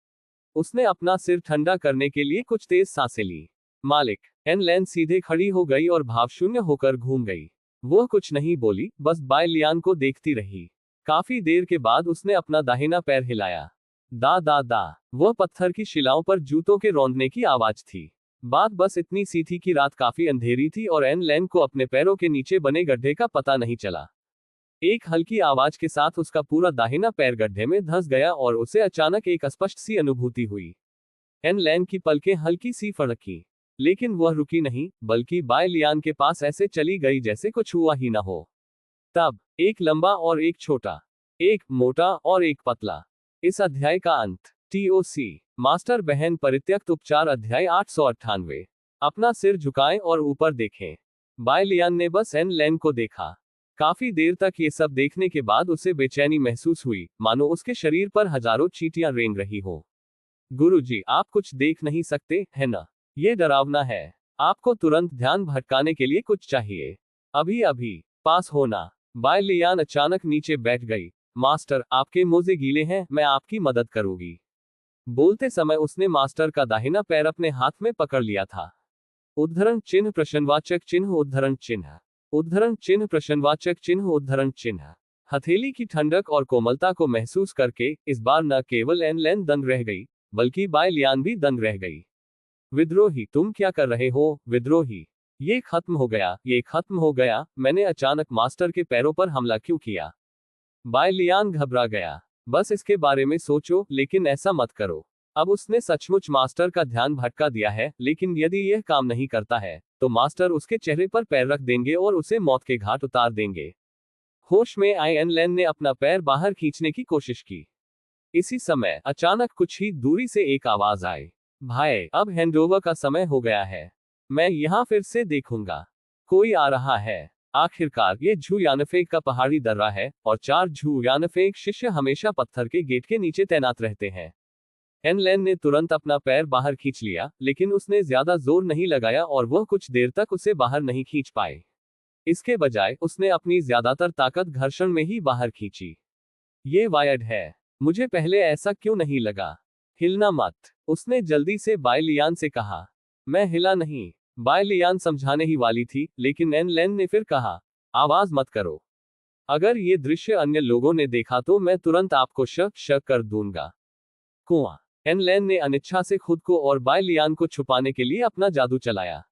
Speaker 1: उसने अपना सिर ठंडा करने के लिए कुछ तेज सांसें ली। मालिक एन लैन सीधे खड़ी हो गई और भावशून्य होकर घूम गई। वह कुछ नहीं बोली, बस बाय लियान को देखती रही। काफी देर के बाद उसने अपना दाहिना पैर हिलाया। दा दा दा, वह पत्थर की शिलाओं पर जूतों के रौंदने की आवाज थी। बात बस इतनी सी थी कि रात काफी अंधेरी थी और एन लैन को अपने पैरों के नीचे बने गड्ढे का पता नहीं चला। एक हल्की आवाज के साथ उसका पूरा दाहिना पैर गड्ढे में धंस गया और उसे अचानक एक अस्पष्ट सी अनुभूति हुई। एन लैन की पलकें हल्की सी फड़की, लेकिन वह रुकी नहीं, बल्कि बाय लियान के पास ऐसे चली गई जैसे कुछ हुआ ही ना हो। तब एक लंबा और एक छोटा, एक मोटा और एक पतला। इस अध्याय का अंत। TOC मास्टर बहन परित्यक्त उपचार अध्याय 898। अपना सिर झुकाएं और ऊपर देखें। बाय लियान ने बस एन लैन को देखा। काफी देर तक ये सब देखने के बाद उसे बेचैनी महसूस हुई, मानो उसके शरीर पर हजारों चींटियां रेंग रही हो। गुरुजी, आप कुछ देख नहीं सकते, है ना? ये डरावना है। आपको तुरंत ध्यान भटकाने के लिए कुछ चाहिए। अभी अभी पास होना। बाय लियान अचानक नीचे बैठ गई। मास्टर, आपके मोजे गीले हैं, मैं आपकी मदद करूंगी। बोलते समय उसने मास्टर का दाहिना पैर अपने हाथ में पकड़ लिया था। उद्धरण चिन्ह प्रश्नवाचक चिन्ह उद्धरण चिन्ह उद्धरण चिन्ह प्रश्नवाचक चिन्ह उद्धरण चिन्ह। हथेली की ठंडक और कोमलता को महसूस करके इस बार न केवल एन लैन दंग रह गई, बल्कि बाय लियान भी दंग रह गई। विद्रोही, तुम क्या कर रहे हो? विद्रोही, ये खत्म हो गया, ये खत्म हो गया। मैंने अचानक मास्टर के पैरों पर हमला क्यों किया? बाय लियान घबरा गया। बस इसके बारे में सोचो, लेकिन ऐसा मत करो। अब उसने सचमुच मास्टर का ध्यान भटका दिया है, लेकिन यदि यह काम नहीं करता है, तो मास्टर उसके चेहरे पर पैर रख देंगे और उसे मौत के घाट उतार देंगे। होश में आए एन लैन ने अपना पैर बाहर खींचने की कोशिश की। इसी समय अचानक कुछ ही दूरी से एक आवाज आई। भाई, अब हैंडओवर का समय हो गया है। मैं यहाँ फिर से देखूंगा। कोई आ रहा है। आखिरकार ये झू यानफेक का पहाड़ी दर्रा है, और 4 झू यानफेक शिष्य हमेशा पत्थर के गेट के नीचे तैनात रहते हैं। एन लैन ने तुरंत अपना पैर बाहर खींच लिया, लेकिन उसने ज्यादा जोर नहीं लगाया और वह कुछ देर तक उसे बाहर नहीं खींच पाए। इसके बजाय उसने अपनी ज्यादातर ताकत घर्षण में ही बाहर खींची। ये वायर्ड है। मुझे पहले ऐसा क्यों नहीं लगा? हिलना मत, उसने जल्दी से बाय लियान से कहा। मैं हिला नहीं। बाय लियान समझाने ही वाली थी, लेकिन एन लैन ने फिर कहा, आवाज मत करो। अगर ये दृश्य अन्य लोगों ने देखा तो मैं तुरंत आपको शक कर दूंगा। कुआं। एन लैन ने अनिच्छा से खुद को और बाय लियान को छुपाने के लिए अपना जादू चलाया,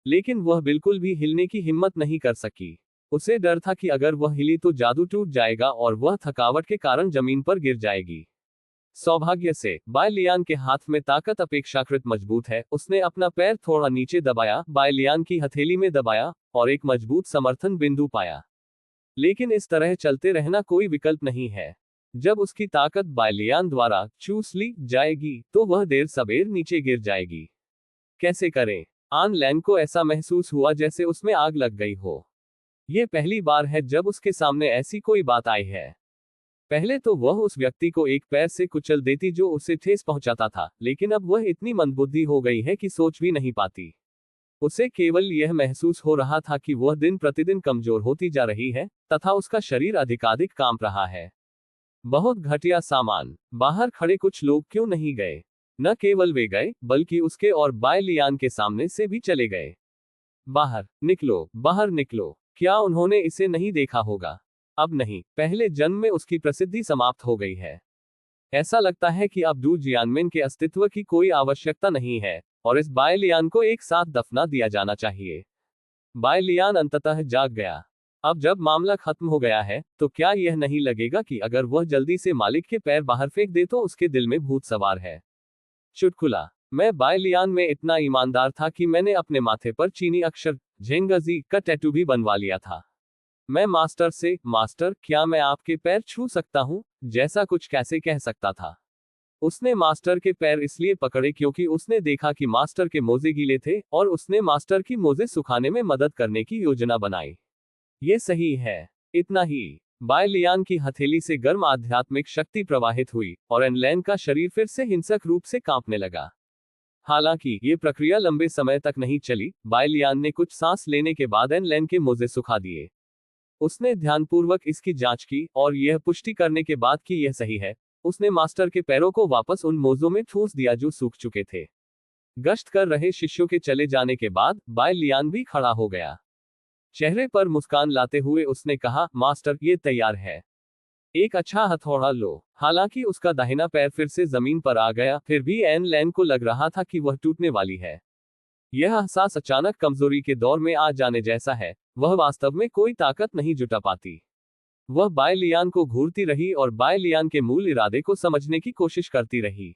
Speaker 1: लेकिन वह बिल्कुल भी हिलने की हिम्मत नहीं कर सकी। उसे डर था कि अगर वह हिली तो जादू टूट जाएगा और वह थकावट के कारण जमीन पर गिर जाएगी। सौभाग्य से बाय लियान के हाथ में ताकत अपेक्षाकृत मजबूत है। उसने अपना पैर थोड़ा नीचे दबाया, बाय लियान की हथेली में दबाया, और एक मजबूत समर्थन बिंदु पाया। लेकिन इस तरह चलते रहना कोई विकल्प नहीं है। जब उसकी ताकत बाय लियान द्वारा चूस ली जाएगी, तो वह देर सबेर नीचे गिर जाएगी। कैसे करें? आन लैन को ऐसा महसूस हुआ जैसे उसमें आग लग गई हो। यह पहली बार है जब उसके सामने ऐसी कोई बात आई है। पहले तो वह उस व्यक्ति को एक पैर से कुचल देती जो उसे ठेस पहुंचाता था, लेकिन अब वह इतनी मंदबुद्धि हो गई है कि सोच भी नहीं पाती। उसे केवल यह महसूस हो रहा था कि वह दिन प्रतिदिन कमजोर होती जा रही है तथा उसका शरीर अधिकाधिक कांप रहा है। बहुत घटिया सामान। बाहर खड़े कुछ लोग क्यों नहीं गए? न केवल वे गए, बल्कि उसके और बाय लियान के सामने से भी चले गए। बाहर निकलो, बाहर निकलो। क्या उन्होंने इसे नहीं देखा होगा? अब नहीं, पहले जन्म में उसकी प्रसिद्धि समाप्त हो गई है। ऐसा लगता है कि अब डू जियानमिन के अस्तित्व की कोई आवश्यकता नहीं है और इस बाय लियान को एक साथ दफना दिया जाना चाहिए। बाय लियान अंततः जाग गया। अब जब मामला खत्म हो गया है, तो क्या यह नहीं लगेगा कि अगर वह जल्दी से मालिक के पैर बाहर फेंक दे तो उसके दिल में भूत सवार है? चुटकुला। मैं बाय लियान में इतना ईमानदार था कि मैंने अपने माथे पर चीनी अक्षर झेंगजी का टैटू भी बनवा लिया था। मैं मास्टर से, मास्टर क्या मैं आपके पैर छू सकता हूं, जैसा कुछ कैसे कह सकता था। उसने मास्टर के पैर इसलिए पकड़े क्योंकि उसने देखा कि मास्टर के मोजे गीले थे और उसने मास्टर की मोजे सुखाने में मदद करने की योजना बनाई। ये सही है। इतना ही। बाय लियान की हथेली से गर्म आध्यात्मिक शक्ति प्रवाहित हुई और एनलैन का शरीर फिर से हिंसक रूप से कांपने लगा। हालांकि ये प्रक्रिया लंबे समय तक नहीं चली। बाय लियान ने कुछ सांस लेने के बाद एनलैन के मोजे सुखा दिए। उसने ध्यानपूर्वक इसकी जांच की और यह पुष्टि करने के बाद कि यह सही है, उसने मास्टर के पैरों को वापस उन मोजों में ठूंस दिया जो सूख चुके थे। गश्त कर रहे शिष्यों के चले जाने के बाद बाय लियान भी खड़ा हो गया। चेहरे पर मुस्कान लाते हुए उसने कहा, मास्टर ये तैयार है। एक अच्छा हथौड़ा लो। हालांकि उसका दाहिना पैर फिर से जमीन पर आ गया, फिर भी एन लैन को लग रहा था कि वह टूटने वाली है। यह एहसास अचानक कमजोरी के दौर में आ जाने जैसा है। वह वास्तव में कोई ताकत नहीं जुटा पाती। वह बाय लियान को घूरती रही और बाय लियान के मूल इरादे को समझने की कोशिश करती रही,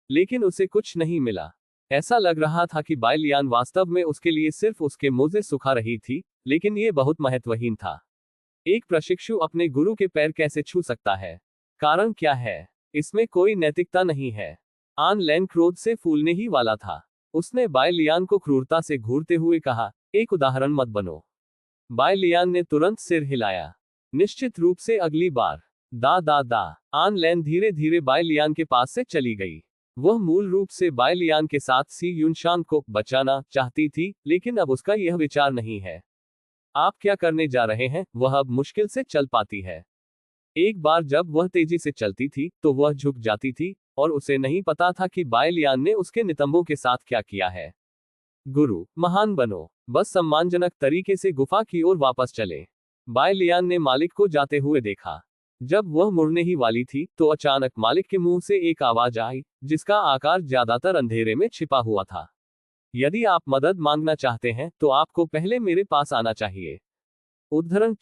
Speaker 1: लेकिन उसे कुछ नहीं मिला। ऐसा लग रहा था कि बाय लियान वास्तव में उसके लिए सिर्फ उसके मोजे सुखा रही थी, लेकिन यह बहुत महत्वहीन था। एक प्रशिक्षु अपने गुरु के पैर कैसे छू सकता है? कारण क्या है? इसमें कोई नैतिकता नहीं है। आन लैन क्रोध से फूलने ही वाला था। उसने बाय लियान को क्रूरता से घूरते हुए कहा, एक उदाहरण मत बनो। बाय लियान ने तुरंत सिर हिलाया। निश्चित रूप से अगली बार। दा। आन लैन धीरे धीरे बाय लियान के पास से चली गई। वह मूल रूप से बाय लियान के साथ सी युनशान को बचाना चाहती थी, लेकिन अब उसका यह विचार नहीं है। आप क्या करने जा रहे हैं? वह अब मुश्किल से चल पाती है। एक बार जब वह तेजी से चलती थी तो वह झुक जाती थी और उसे नहीं पता था कि बाय लियान ने उसके नितंबों के साथ क्या किया है। गुरु, महान बनो। बस सम्मानजनक तरीके से गुफा की ओर वापस चले। बाय लियान ने मालिक को जाते हुए देखा। जब वह मुड़ने ही वाली थी तो अचानक मालिक के मुंह से एक आवाज आई, जिसका आकार ज्यादातर अंधेरे में छिपा हुआ था। यदि आप मदद मांगना चाहते हैं तो आपको पहले मेरे पास आना चाहिए। उद्धरण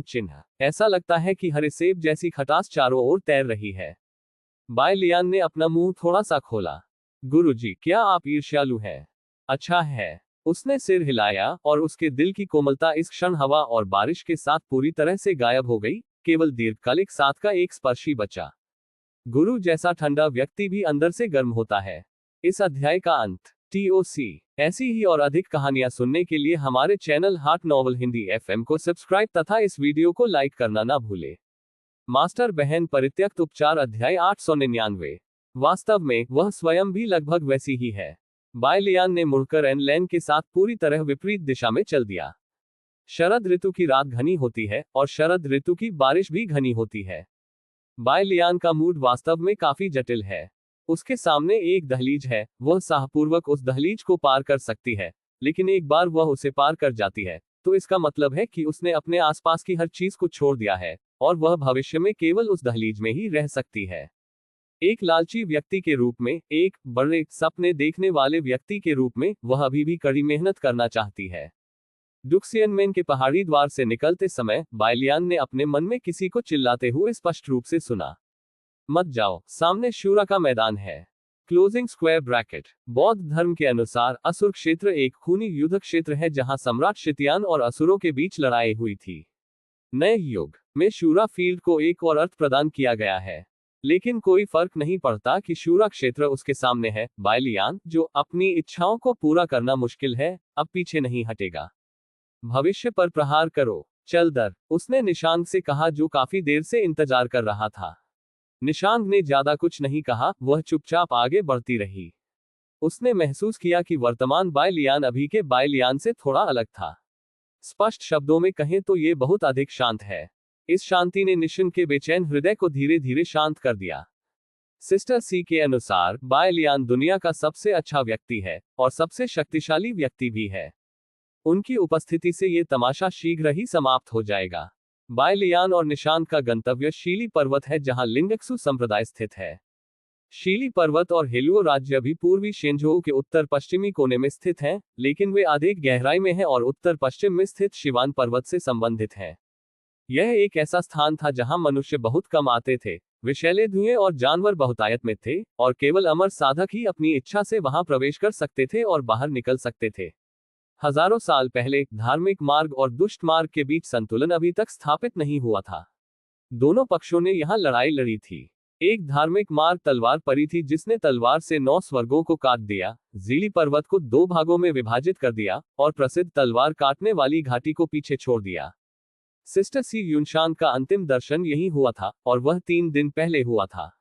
Speaker 1: चिन्ह। ऐसा लगता है कि हरे सेब जैसी खटास चारों ओर तैर रही है। बाय लियान ने अपना मुंह थोड़ा सा खोला। गुरुजी, क्या आप ईर्ष्यालु हैं? अच्छा है। उसने सिर हिलाया और उसके दिल की कोमलता इस क्षण हवा और बारिश के साथ पूरी तरह से गायब हो गई। केवल दीर्घकालिक साथ का एक स्पर्शी बचा। गुरु जैसा ठंडा व्यक्ति भी अंदर से गर्म होता है। इस अध्याय का अंत। TOC। ऐसी ही और अधिक कहानियां सुनने के लिए हमारे channel heart novel Hindi FM को सब्सक्राइब तथा इस वीडियो को लाइक करना ना भूले। मास्टर बहन परित्यक्त उपचार अध्याय 899। वास्तव में वह स्वयं भी लगभग वैसी ही है। बाय लियान ने मुड़कर एन लैन के साथ पूरी तरह विपरीत दिशा में चल दिया। शरद ऋतु की रात घनी होती है और शरद ऋतु की बारिश भी घनी होती है। बाय लियान का मूड वास्तव में काफी जटिल है। उसके सामने एक दहलीज है, वह साहपूर्वक उस दहलीज को पार कर सकती है, लेकिन एक बार वह उसे पार कर जाती है तो इसका मतलब है कि उसने अपने आसपास की हर चीज को छोड़ दिया है और वह भविष्य में केवल उस दहलीज में ही रह सकती है। एक लालची व्यक्ति के रूप में, एक बड़े सपने देखने वाले व्यक्ति के रूप में, वह अभी भी कड़ी मेहनत करना चाहती है। डुक्सियनमेन के पहाड़ी द्वार से निकलते समय बाय लियान ने अपने मन में किसी को चिल्लाते हुए स्पष्ट रूप से सुना, मत जाओ, सामने शूरा का मैदान है। Closing square bracket. बौद्ध धर्म के अनुसार असुर क्षेत्र एक खूनी युद्ध क्षेत्र है जहां सम्राट शितियान और असुरों के बीच लड़ाई हुई थी। नए युग में शूरा फील्ड को एक और अर्थ प्रदान किया गया है, लेकिन कोई फर्क नहीं पड़ता कि शूरा क्षेत्र उसके सामने है। बाय लियान, जो अपनी इच्छाओं को पूरा करना मुश्किल है, अब पीछे नहीं हटेगा। भविष्य पर प्रहार करो। चल दर, उसने निशांग से कहा जो काफी देर से इंतजार कर रहा था। निशांग ने ज्यादा कुछ नहीं कहा, वह चुपचाप आगे बढ़ती रही। उसने महसूस किया कि वर्तमान बायलियान अभी के बायलियान से थोड़ा अलग था। स्पष्ट शब्दों में कहें तो ये बहुत अधिक शांत है। इस शांति ने निशिन के बेचैन हृदय को धीरे धीरे शांत कर दिया। सिस्टर सी के अनुसार बायलियान दुनिया का सबसे अच्छा व्यक्ति है और सबसे शक्तिशाली व्यक्ति भी है। उनकी उपस्थिति से ये तमाशा शीघ्र ही समाप्त हो जाएगा। बायलियान और निशांत का गंतव्य शीली पर्वत है, जहां लिंगक्सु संप्रदाय स्थित है। शीली पर्वत और हेलुओ राज्य भी पूर्वी शेंझोउ के उत्तर पश्चिमी कोने में स्थित हैं, लेकिन वे अधिक गहराई में हैं और उत्तर पश्चिम में स्थित शिवान पर्वत से संबंधित हैं। यह एक ऐसा स्थान था जहां मनुष्य बहुत कम आते थे, विषैले धुएं और जानवर बहुतायत में थे, और केवल अमर साधक ही अपनी इच्छा से वहां प्रवेश कर सकते थे और बाहर निकल सकते थे। हजारों साल पहले धार्मिक मार्ग और दुष्ट मार्ग के बीच संतुलन अभी तक स्थापित नहीं हुआ था। दोनों पक्षों ने यहां लड़ाई लड़ी थी। एक धार्मिक मार्ग तलवार परी थी जिसने तलवार से 9 स्वर्गों को काट दिया, जीली पर्वत को 2 भागों में विभाजित कर दिया और प्रसिद्ध तलवार काटने वाली घाटी को पीछे छोड़ दिया। सिस्टर सी यूनशान का अंतिम दर्शन यही हुआ था और वह 3 दिन पहले हुआ था।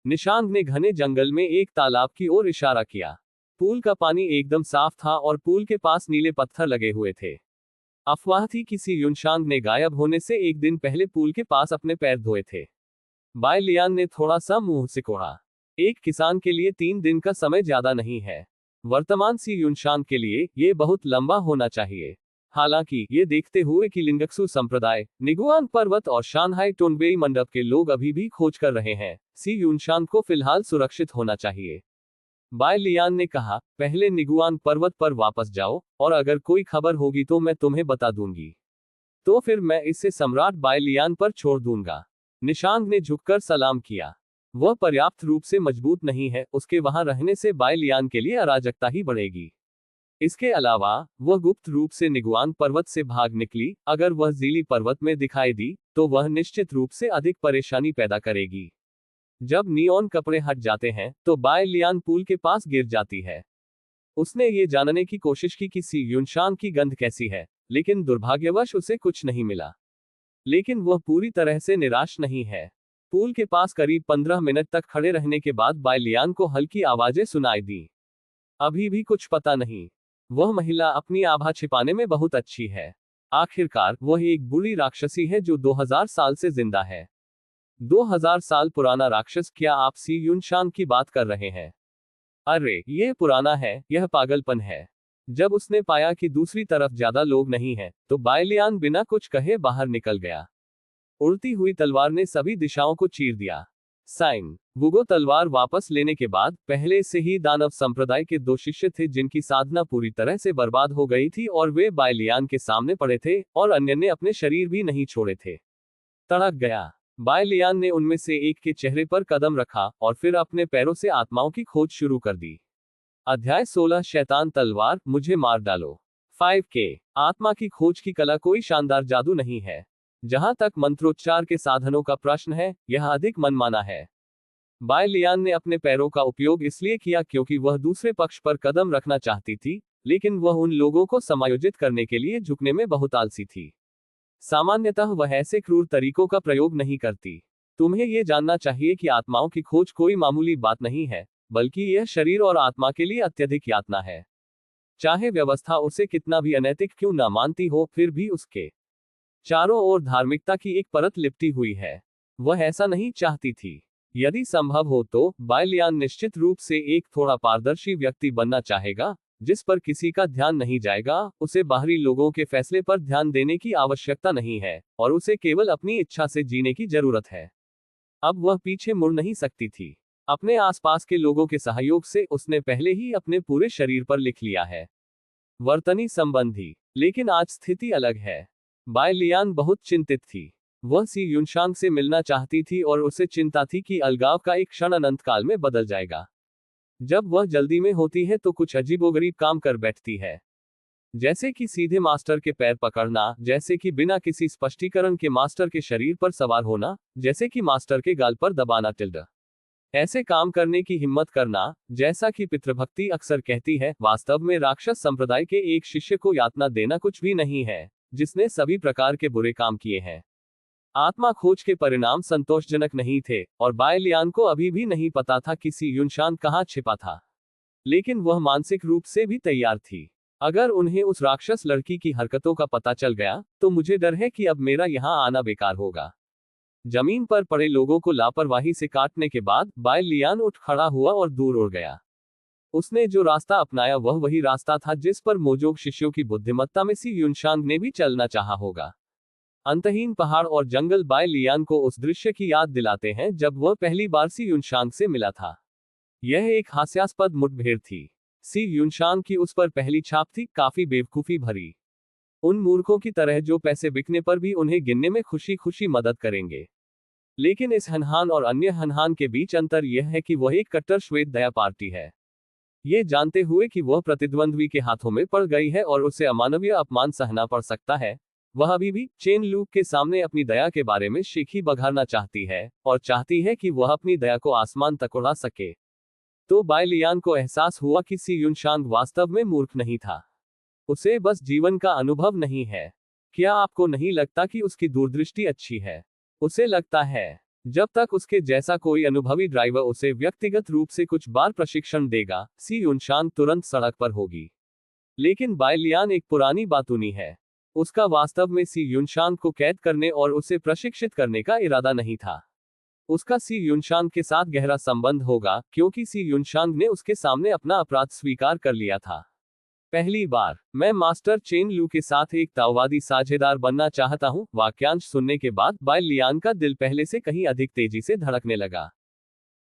Speaker 1: निशांग ने घने जंगल में एक तालाब की ओर इशारा किया। पूल का पानी एकदम साफ था और पूल के पास नीले पत्थर लगे हुए थे। अफवाह थी कि सी यूनशांग ने गायब होने से एक दिन पहले पूल के पास अपने पैर धोए थे। बायलियान ने थोड़ा सा मुंह सिकोड़ा। एक किसान के लिए 3 दिन का समय ज्यादा नहीं है। वर्तमान सी यूनशांग के लिए ये बहुत लंबा होना चाहिए। हालांकि ये देखते हुए कि लिंगक्सु संप्रदाय, निगुआन पर्वत और शानहाई टोनबेई मंडप के लोग अभी भी खोज कर रहे हैं, सी यूनशांग को फिलहाल सुरक्षित होना चाहिए। बायलियान ने कहा, पहले निगुआन पर्वत पर वापस जाओ और अगर कोई खबर होगी तो मैं तुम्हें बता दूंगी। तो फिर मैं इसे सम्राट बायलियान पर छोड़ दूंगा। निशांग ने झुककर सलाम किया। वह पर्याप्त रूप से मजबूत नहीं है, उसके वहां रहने से बायलियान के लिए अराजकता ही बढ़ेगी। इसके अलावा वह गुप्त रूप से निगुआन पर्वत से भाग निकली, अगर वह जीली पर्वत में दिखाई दी तो वह निश्चित रूप से अधिक परेशानी पैदा करेगी। जब नियॉन कपड़े हट जाते हैं तो बायलियान पूल के पास गिर जाती है। उसने ये जानने की कोशिश की कि सी यूनशांग की गंध कैसी है, लेकिन दुर्भाग्यवश उसे कुछ नहीं मिला। लेकिन वह पूरी तरह से निराश नहीं है। पूल के पास करीब 15 मिनट तक खड़े रहने के बाद बायलियान को हल्की आवाजें सुनाई दी। अभी भी कुछ पता नहीं। वह महिला अपनी आभा छिपाने में बहुत अच्छी है। आखिरकार वह एक बुरी राक्षसी है जो 2000 साल से जिंदा है। 2000 साल पुराना राक्षस? क्या आप सी यूनशांग की बात कर रहे हैं? अरे यह पुराना है, यह पागलपन है। जब उसने पाया कि दूसरी तरफ ज्यादा लोग नहीं हैं, तो बायलियान बिना कुछ कहे बाहर निकल गया। उड़ती हुई तलवार ने सभी दिशाओं को चीर दिया। साइन वुगो तलवार वापस लेने के बाद पहले से ही दानव संप्रदाय के 2 शिष्य थे जिनकी साधना पूरी तरह से बर्बाद हो गई थी और वे बायलियान के सामने पड़े थे और अन्य ने अपने शरीर भी नहीं छोड़े थे। तड़क गया। बायलियान ने उनमें से एक के चेहरे पर कदम रखा और फिर अपने पैरों से आत्माओं की खोज शुरू कर दी। अध्याय 16 शैतान तलवार, मुझे मार डालो। 5K आत्मा की खोज की कला कोई शानदार जादू नहीं है। जहां तक मंत्रोच्चार के साधनों का प्रश्न है, यह अधिक मनमाना है। बायलियान ने अपने पैरों का उपयोग इसलिए किया क्योंकि वह दूसरे पक्ष पर कदम रखना चाहती थी, लेकिन वह उन लोगों को समायोजित करने के लिए झुकने में बहुत आलसी थी। सामान्यतः वह ऐसे क्रूर तरीकों का प्रयोग नहीं करती। तुम्हें यह जानना चाहिए कि आत्माओं की खोज कोई मामूली बात नहीं है, बल्कि यह शरीर और आत्मा के लिए अत्यधिक यातना है। चाहे व्यवस्था उसे कितना भी अनैतिक क्यों न मानती हो, फिर भी उसके चारों ओर धार्मिकता की एक परत लिपटी हुई है। वह ऐसा नहीं चाहती थी। यदि संभव हो तो बायलियान निश्चित रूप से एक थोड़ा पारदर्शी व्यक्ति बनना चाहेगा, जिस पर किसी का ध्यान नहीं जाएगा। उसे बाहरी लोगों के फैसले पर ध्यान देने की आवश्यकता नहीं है और उसे केवल अपनी इच्छा से जीने की जरूरत है। अब वह पीछे मुड़ नहीं सकती थी। अपने आसपास के लोगों के सहयोग से उसने पहले ही अपने पूरे शरीर पर लिख लिया है। वर्तनी संबंधी। लेकिन आज स्थिति अलग है। बायलियान बहुत चिंतित थी। वह सी यूनशांग से मिलना चाहती थी और उसे चिंता थी कि अलगाव का एक क्षण अनंत काल में बदल जाएगा। जब वह जल्दी में होती है तो कुछ अजीबोगरीब काम कर बैठती है, जैसे कि सीधे मास्टर के पैर पकड़ना, जैसे कि बिना किसी स्पष्टीकरण के मास्टर के शरीर पर सवार होना, जैसे कि मास्टर के गाल पर दबाना टिल्ड। ऐसे काम करने की हिम्मत करना, जैसा कि पितृभक्ति अक्सर कहती है, वास्तव में राक्षस संप्रदाय के एक शिष्य को यातना देना कुछ भी नहीं है। जिसने सभी प्रकार के बुरे काम किए हैं। आत्मा खोज के परिणाम संतोषजनक नहीं थे, और बाय लियान को अभी भी नहीं पता था कि सी युनशान कहाँ छिपा था। लेकिन वह मानसिक रूप से भी तैयार थी। अगर उन्हें उस राक्षस लड़की की हरकतों का पता चल गया, तो मुझे डर है कि अब मेरा यहाँ आना बेकार होगा। जमीन पर पड़े लोगों को लापरवाही से काटने के बाद बाय लियान उठ खड़ा हुआ और दूर उड़ गया। उसने जो रास्ता अपनाया वह वही रास्ता था जिस पर मोजोग शिष्यों की बुद्धिमत्ता में सी युनशांग ने भी चलना चाहा होगा। अंतहीन पहाड़ और जंगल बाय लियान को उस दृश्य की याद दिलाते हैं जब वह पहली बार सी युनशांग से मिला था। यह एक हास्यास्पद मुठभेड़ थी। सी युनशांग की उस पर पहली छाप थी काफी बेवकूफी भरी। उन मूर्खों की तरह जो पैसे बिकने पर भी उन्हें गिनने में खुशी खुशी मदद करेंगे। लेकिन इस हनहान और अन्य हनहान के बीच अंतर यह है कि वह एक कट्टर श्वेत दया पार्टी है। ये जानते हुए कि वह प्रतिद्वंद्वी के हाथों में पड़ गई है और उसे अमानवीय अपमान सहना पड़ सकता है, वह अभी भी चेन लूक के सामने अपनी दया के बारे में शेखी बघारना चाहती है, और चाहती है कि वह अपनी दया को आसमान तक उड़ा सके। तो बाय लियान को एहसास हुआ कि सी युनशांग वास्तव में मूर्ख नहीं था। उसे बस जीवन का अनुभव नहीं है। क्या आपको नहीं लगता कि उसकी दूरदृष्टि अच्छी है? उसे लगता है जब तक उसके जैसा कोई अनुभवी ड्राइवर उसे व्यक्तिगत रूप से कुछ बार प्रशिक्षण देगा, सी युनशांग तुरंत सड़क पर होगी। लेकिन बाय लियान एक पुरानी बातूनी है। उसका वास्तव में सी युनशांग को कैद करने और उसे प्रशिक्षित करने का इरादा नहीं था। उसका सी युनशांग के साथ गहरा संबंध होगा, क्योंकि सी युनशांग ने उसके सामने अपना अपराध स्वीकार कर लिया था। पहली बार मैं मास्टर चेन लू के साथ एक ताओवादी साझेदार बनना चाहता हूं। वाक्यांश सुनने के बाद बाय लियान का दिल पहले से कहीं अधिक तेजी से धड़कने लगा।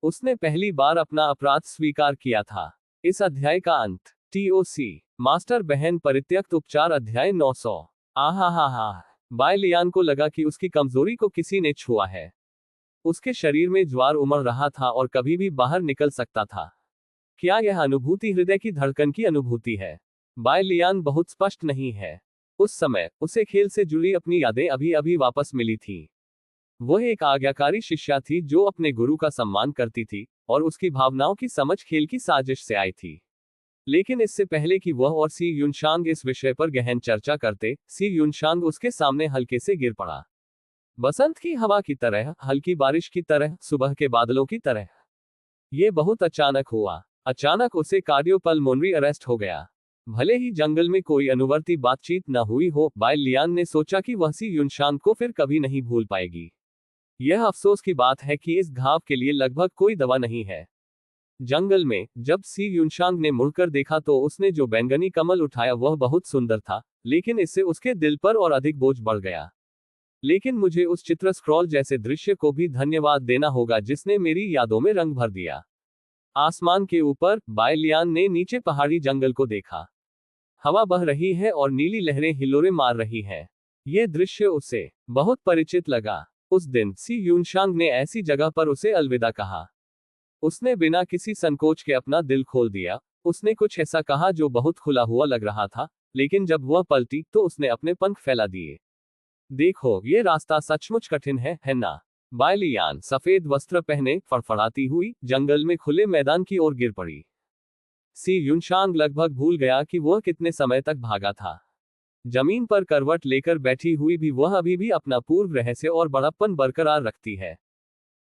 Speaker 1: उसने पहली बार अपना अपराध स्वीकार किया था। इस अध्याय का अंत। TOC मास्टर बहन परित्यक्त उपचार अध्याय 900। आहा। बाय लियान को लगा कि उसकी कमजोरी को किसी ने छुआ है। उसके शरीर में ज्वार उमड़ रहा था और कभी भी बाहर निकल सकता था। क्या यह अनुभूति हृदय की धड़कन की अनुभूति है? बाय लियान बहुत स्पष्ट नहीं है। उस समय उसे खेल से जुड़ी अपनी यादें अभी अभी वापस मिली थी। वह एक आज्ञाकारी शिष्या थी जो अपने गुरु का सम्मान करती थी, और उसकी भावनाओं की समझ खेल की साजिश से आई थी। लेकिन इससे पहले कि वह और सी युनशांग इस विषय पर गहन चर्चा करते, सी युनशांग उसके सामने हल्के से गिर पड़ा। बसंत की हवा की तरह, हल्की बारिश की तरह, सुबह के बादलों की तरह। ये बहुत अचानक हुआ। अचानक उसे कार्डियोपल्मोनरी अरेस्ट हो गया। भले ही जंगल में कोई अनुवर्ती बातचीत न हुई हो, बाय लियान ने सोचा कि वह सी युनशांग को फिर कभी नहीं भूल पाएगी। यह अफसोस की बात है कि इस घाव के लिए लगभग कोई दवा नहीं है। जंगल में जब सी युनशांग ने मुड़कर देखा तो उसने जो बैंगनी कमल उठाया वह बहुत सुंदर था, लेकिन इससे उसके दिल पर और अधिक बोझ बढ़ गया। लेकिन मुझे उस चित्र स्क्रॉल जैसे दृश्य को भी धन्यवाद देना होगा जिसने मेरी यादों में रंग भर दिया। आसमान के ऊपर बाय लियान ने नीचे पहाड़ी जंगल को देखा। हवा बह रही है और नीली लहरें हिलोरे मार रही हैं। यह दृश्य उसे बहुत परिचित लगा। उस दिन सी युनशांग ने ऐसी जगह पर उसे अलविदा कहा। उसने बिना किसी संकोच के अपना दिल खोल दिया। उसने कुछ ऐसा कहा जो बहुत खुला हुआ लग रहा था, लेकिन जब वह पलटी तो उसने अपने पंख फैला दिए। देखो, ये रास्ता सचमुच कठिन है ना? बाय लियान सफेद वस्त्र पहने फड़फड़ाती हुई जंगल में खुले मैदान की ओर गिर पड़ी। सी युनशांग लगभग भूल गया कि वह कितने समय तक भागा था। जमीन पर करवट लेकर बैठी हुई भी वह अभी भी अपना पूर्व रहस्य और बड़प्पन बरकरार रखती है।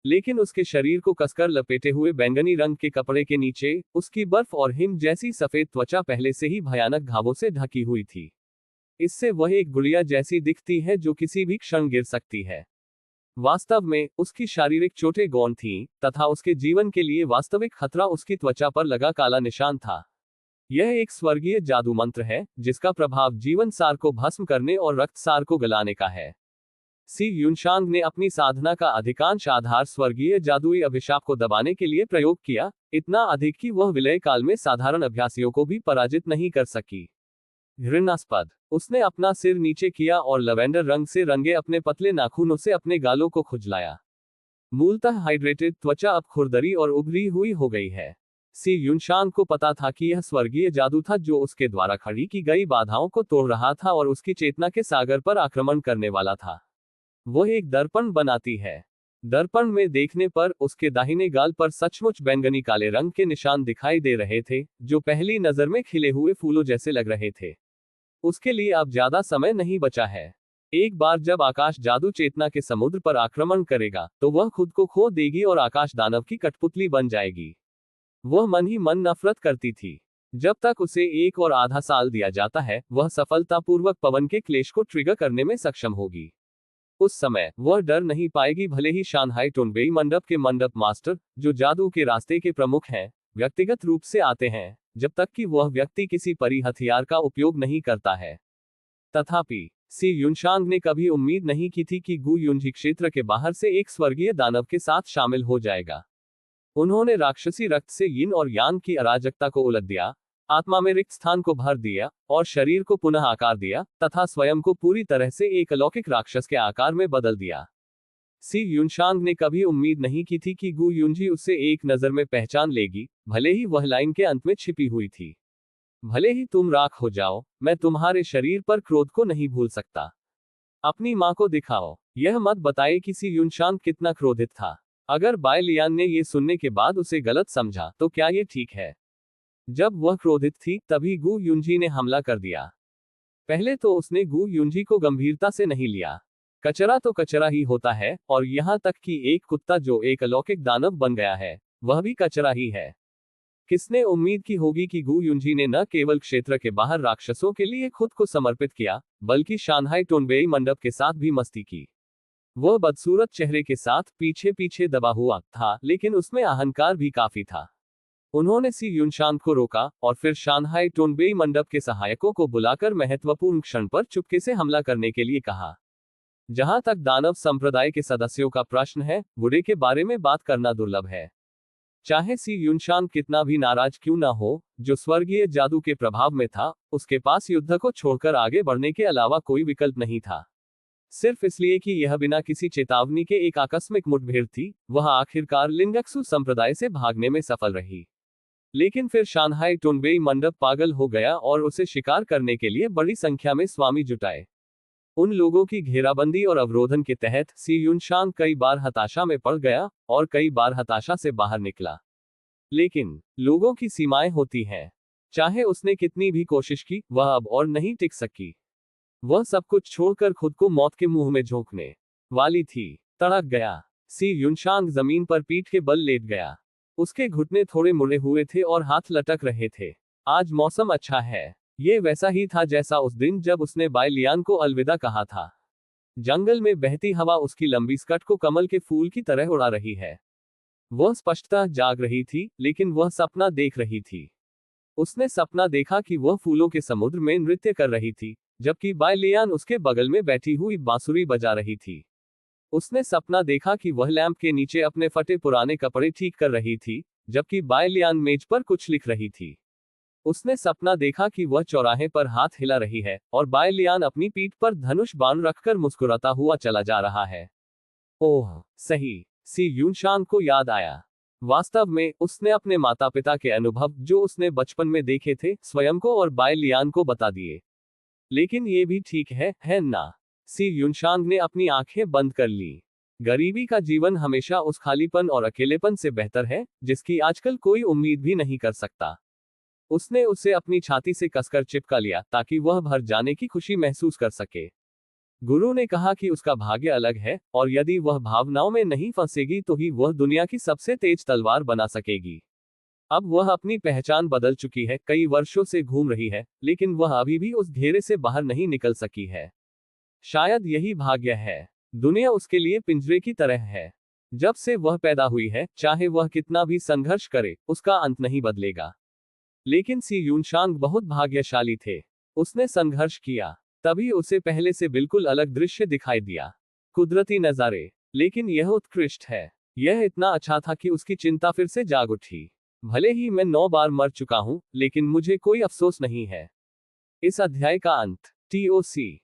Speaker 1: लेकिन उसके शरीर को कसकर लपेटे हुए बैंगनी रंग के कपड़े के नीचे उसकी बर्फ और हिम जैसी सफेद त्वचा पहले से ही भयानक घावों से ढकी हुई थी। इससे वह एक गुड़िया जैसी दिखती है जो किसी भी क्षण गिर सकती है। वास्तव में उसकी शारीरिक चोटें गौण थीं, तथा उसके जीवन के लिए वास्तविक खतरा उसकी त्वचा पर लगा काला निशान था। यह एक स्वर्गीय जादू मंत्र है जिसका प्रभाव जीवन सार को भस्म करने और रक्त सार को गलाने का है। सी युनशांग ने अपनी साधना का अधिकांश आधार स्वर्गीय जादुई अभिशाप को दबाने के लिए प्रयोग किया, इतना अधिक कि वह विलय काल में साधारण अभ्यासियों को भी पराजित नहीं कर सकी। घृणास्पद। उसने अपना सिर नीचे किया और लवेंडर रंग से रंगे अपने पतले नाखूनों से अपने गालों को खुजलाया। मूलतः हाइड्रेटेड त्वचा अब खुरदरी और उभरी हुई हो गई है। सी युनशांग को पता था कि यह स्वर्गीय जादू था जो उसके द्वारा खड़ी की गई बाधाओं को तोड़ रहा था और उसकी चेतना के सागर पर आक्रमण करने वाला था। वह एक दर्पण बनाती है। दर्पण में देखने पर उसके दाहिने गाल पर सचमुच बैंगनी काले रंग के निशान दिखाई दे रहे थे, जो पहली नजर में खिले हुए फूलों जैसे लग रहे थे। उसके लिए अब ज्यादा समय नहीं बचा है। एक बार जब आकाश जादू चेतना के समुद्र पर आक्रमण करेगा तो वह खुद को खो देगी और आकाश दानव की कठपुतली बन जाएगी। वह मन ही मन नफरत करती थी। जब तक उसे 1 और आधा साल दिया जाता है, वह सफलतापूर्वक पवन के क्लेश को ट्रिगर करने में सक्षम होगी। उस समय वह डर नहीं पाएगी, भले ही शांघाई टोनबेई मंडप के मंडप मास्टर, जो जादू के रास्ते के प्रमुख हैं, व्यक्तिगत रूप से आते हैं, जब तक कि वह व्यक्ति किसी परी हथियार का उपयोग नहीं करता है। तथापि सी युनशांग ने कभी उम्मीद नहीं की थी कि गु युनजी क्षेत्र के बाहर से एक स्वर्गीय दानव के साथ शामिल हो जाएगा। उन्होंने राक्षसी रक्त से यिन और यांग की अराजकता को उलट दिया, आत्मा में रिक्त स्थान को भर दिया और शरीर को पुनः आकार दिया तथा स्वयं को पूरी तरह से एक अलौकिक राक्षस के आकार में बदल दिया। सी युनशांग ने कभी उम्मीद नहीं की थी कि गु युनजी उसे एक नजर में पहचान लेगी, भले ही वह लाइन के अंत में छिपी हुई थी। भले ही तुम राख हो जाओ, मैं तुम्हारे शरीर पर क्रोध को नहीं भूल सकता। अपनी मां को दिखाओ। यह मत बताए कि सी युनशांग कितना क्रोधित था। अगर बाय लियान ने ये सुनने के बाद उसे गलत समझा तो क्या ये ठीक है? जब वह क्रोधित थी तभी गु युनजी ने हमला कर दिया। पहले तो उसने गु युनजी को गंभीरता से नहीं लिया। कचरा तो कचरा ही होता है, और यहां तक कि एक कुत्ता जो एक अलौकिक दानव बन गया है, वह भी कचरा ही है। किसने उम्मीद की होगी कि गु युनजी ने न केवल क्षेत्र के बाहर राक्षसों के लिए खुद को समर्पित किया, बल्कि शांघाई टोनबेई मंडप के साथ भी मस्ती की। वह बदसूरत चेहरे के साथ पीछे पीछे दबा हुआ था, लेकिन उसमें अहंकार भी काफी था। उन्होंने सी युनशांग को रोका और फिर शांघाई टोनबेई मंडप के सहायकों को बुलाकर महत्वपूर्ण क्षण पर चुपके से हमला करने के लिए कहा। जहां तक दानव संप्रदाय के सदस्यों का प्रश्न है, बुरे के बारे में बात करना दुर्लभ है। चाहे सी युनशांग कितना भी नाराज क्यों न हो, जो स्वर्गीय जादू के प्रभाव में था, उसके पास युद्ध को छोड़कर आगे बढ़ने के अलावा कोई विकल्प नहीं था। सिर्फ इसलिए कि यह बिना किसी चेतावनी के एक आकस्मिक मुठभेड़ थी, वह आखिरकार लिंगक्सु संप्रदाय से भागने में सफल रही। लेकिन फिर शांघाई टोनबेई मंडप पागल हो गया और उसे शिकार करने के लिए बड़ी संख्या में स्वामी जुटाए। उन लोगों की घेराबंदी और अवरोधन के तहत सी युनशांग कई बार हताशा में पड़ गया और कई बार हताशा से बाहर निकला। लेकिन लोगों की सीमाएं होती हैं। चाहे उसने कितनी भी कोशिश की, वह अब और नहीं टिक सकी। वह सब कुछ छोड़कर खुद को मौत के मुंह में झोंकने वाली थी। तड़क गया। सी युनशांग जमीन पर पीठ के बल लेट गया। उसके घुटने थोड़े मुड़े हुए थे और हाथ लटक रहे थे। आज मौसम अच्छा है। ये वैसा ही था जैसा उस दिन जब उसने बाय लियान को अलविदा कहा था। जंगल में बहती हवा उसकी लंबी स्कर्ट को कमल के फूल की तरह उड़ा रही है। वह स्पष्टतः जाग रही थी, लेकिन वह सपना देख रही थी। उसने सपना देखा कि वह फूलों के समुद्र में नृत्य कर रही थी, जबकि बाय लियान उसके बगल में बैठी हुई बांसुरी बजा रही थी। उसने सपना देखा कि वह लैंप के नीचे अपने फटे पुराने कपड़े ठीक कर रही थी, जबकि बाय लियान मेज पर कुछ लिख रही थी। उसने सपना देखा कि वह चौराहे पर हाथ हिला रही है और बाय लियान अपनी पीठ पर धनुष बाण रखकर मुस्कुराता हुआ चला जा रहा है। ओह, सही। सी युनशांग को याद आया। वास्तव में उसने अपने माता पिता के अनुभव जो उसने बचपन में देखे थे, स्वयं को और बाय लियान को बता दिए। लेकिन ये भी ठीक है ना? सी युनशांग ने अपनी आंखें बंद कर ली। गरीबी का जीवन हमेशा उस खालीपन और अकेलेपन से बेहतर है, जिसकी आजकल कोई उम्मीद भी नहीं कर सकता। उसने उसे अपनी छाती से कसकर चिपका लिया ताकि वह भर जाने की खुशी महसूस कर सके। गुरु ने कहा कि उसका भाग्य अलग है, और यदि वह भावनाओं में नहीं फंसेगी तो ही वह दुनिया की सबसे तेज तलवार बना सकेगी। अब वह अपनी पहचान बदल चुकी है, कई वर्षों से घूम रही है, लेकिन वह अभी भी उस घेरे से बाहर नहीं निकल सकी है। शायद यही भाग्य है। दुनिया उसके लिए पिंजरे की तरह है। जब से वह पैदा हुई है, चाहे वह कितना भी संघर्ष करे, उसका अंत नहीं बदलेगा। लेकिन सी युनशांग बहुत भाग्यशाली थे। उसने संघर्ष किया, तभी उसे पहले से बिल्कुल अलग दृश्य दिखाई दिया। कुदरती नजारे। लेकिन यह उत्कृष्ट है। यह इतना अच्छा था कि उसकी चिंता फिर से जाग उठी। भले ही मैं 9 बार मर चुका हूं, लेकिन मुझे कोई अफसोस नहीं है। इस अध्याय का अंत। TOC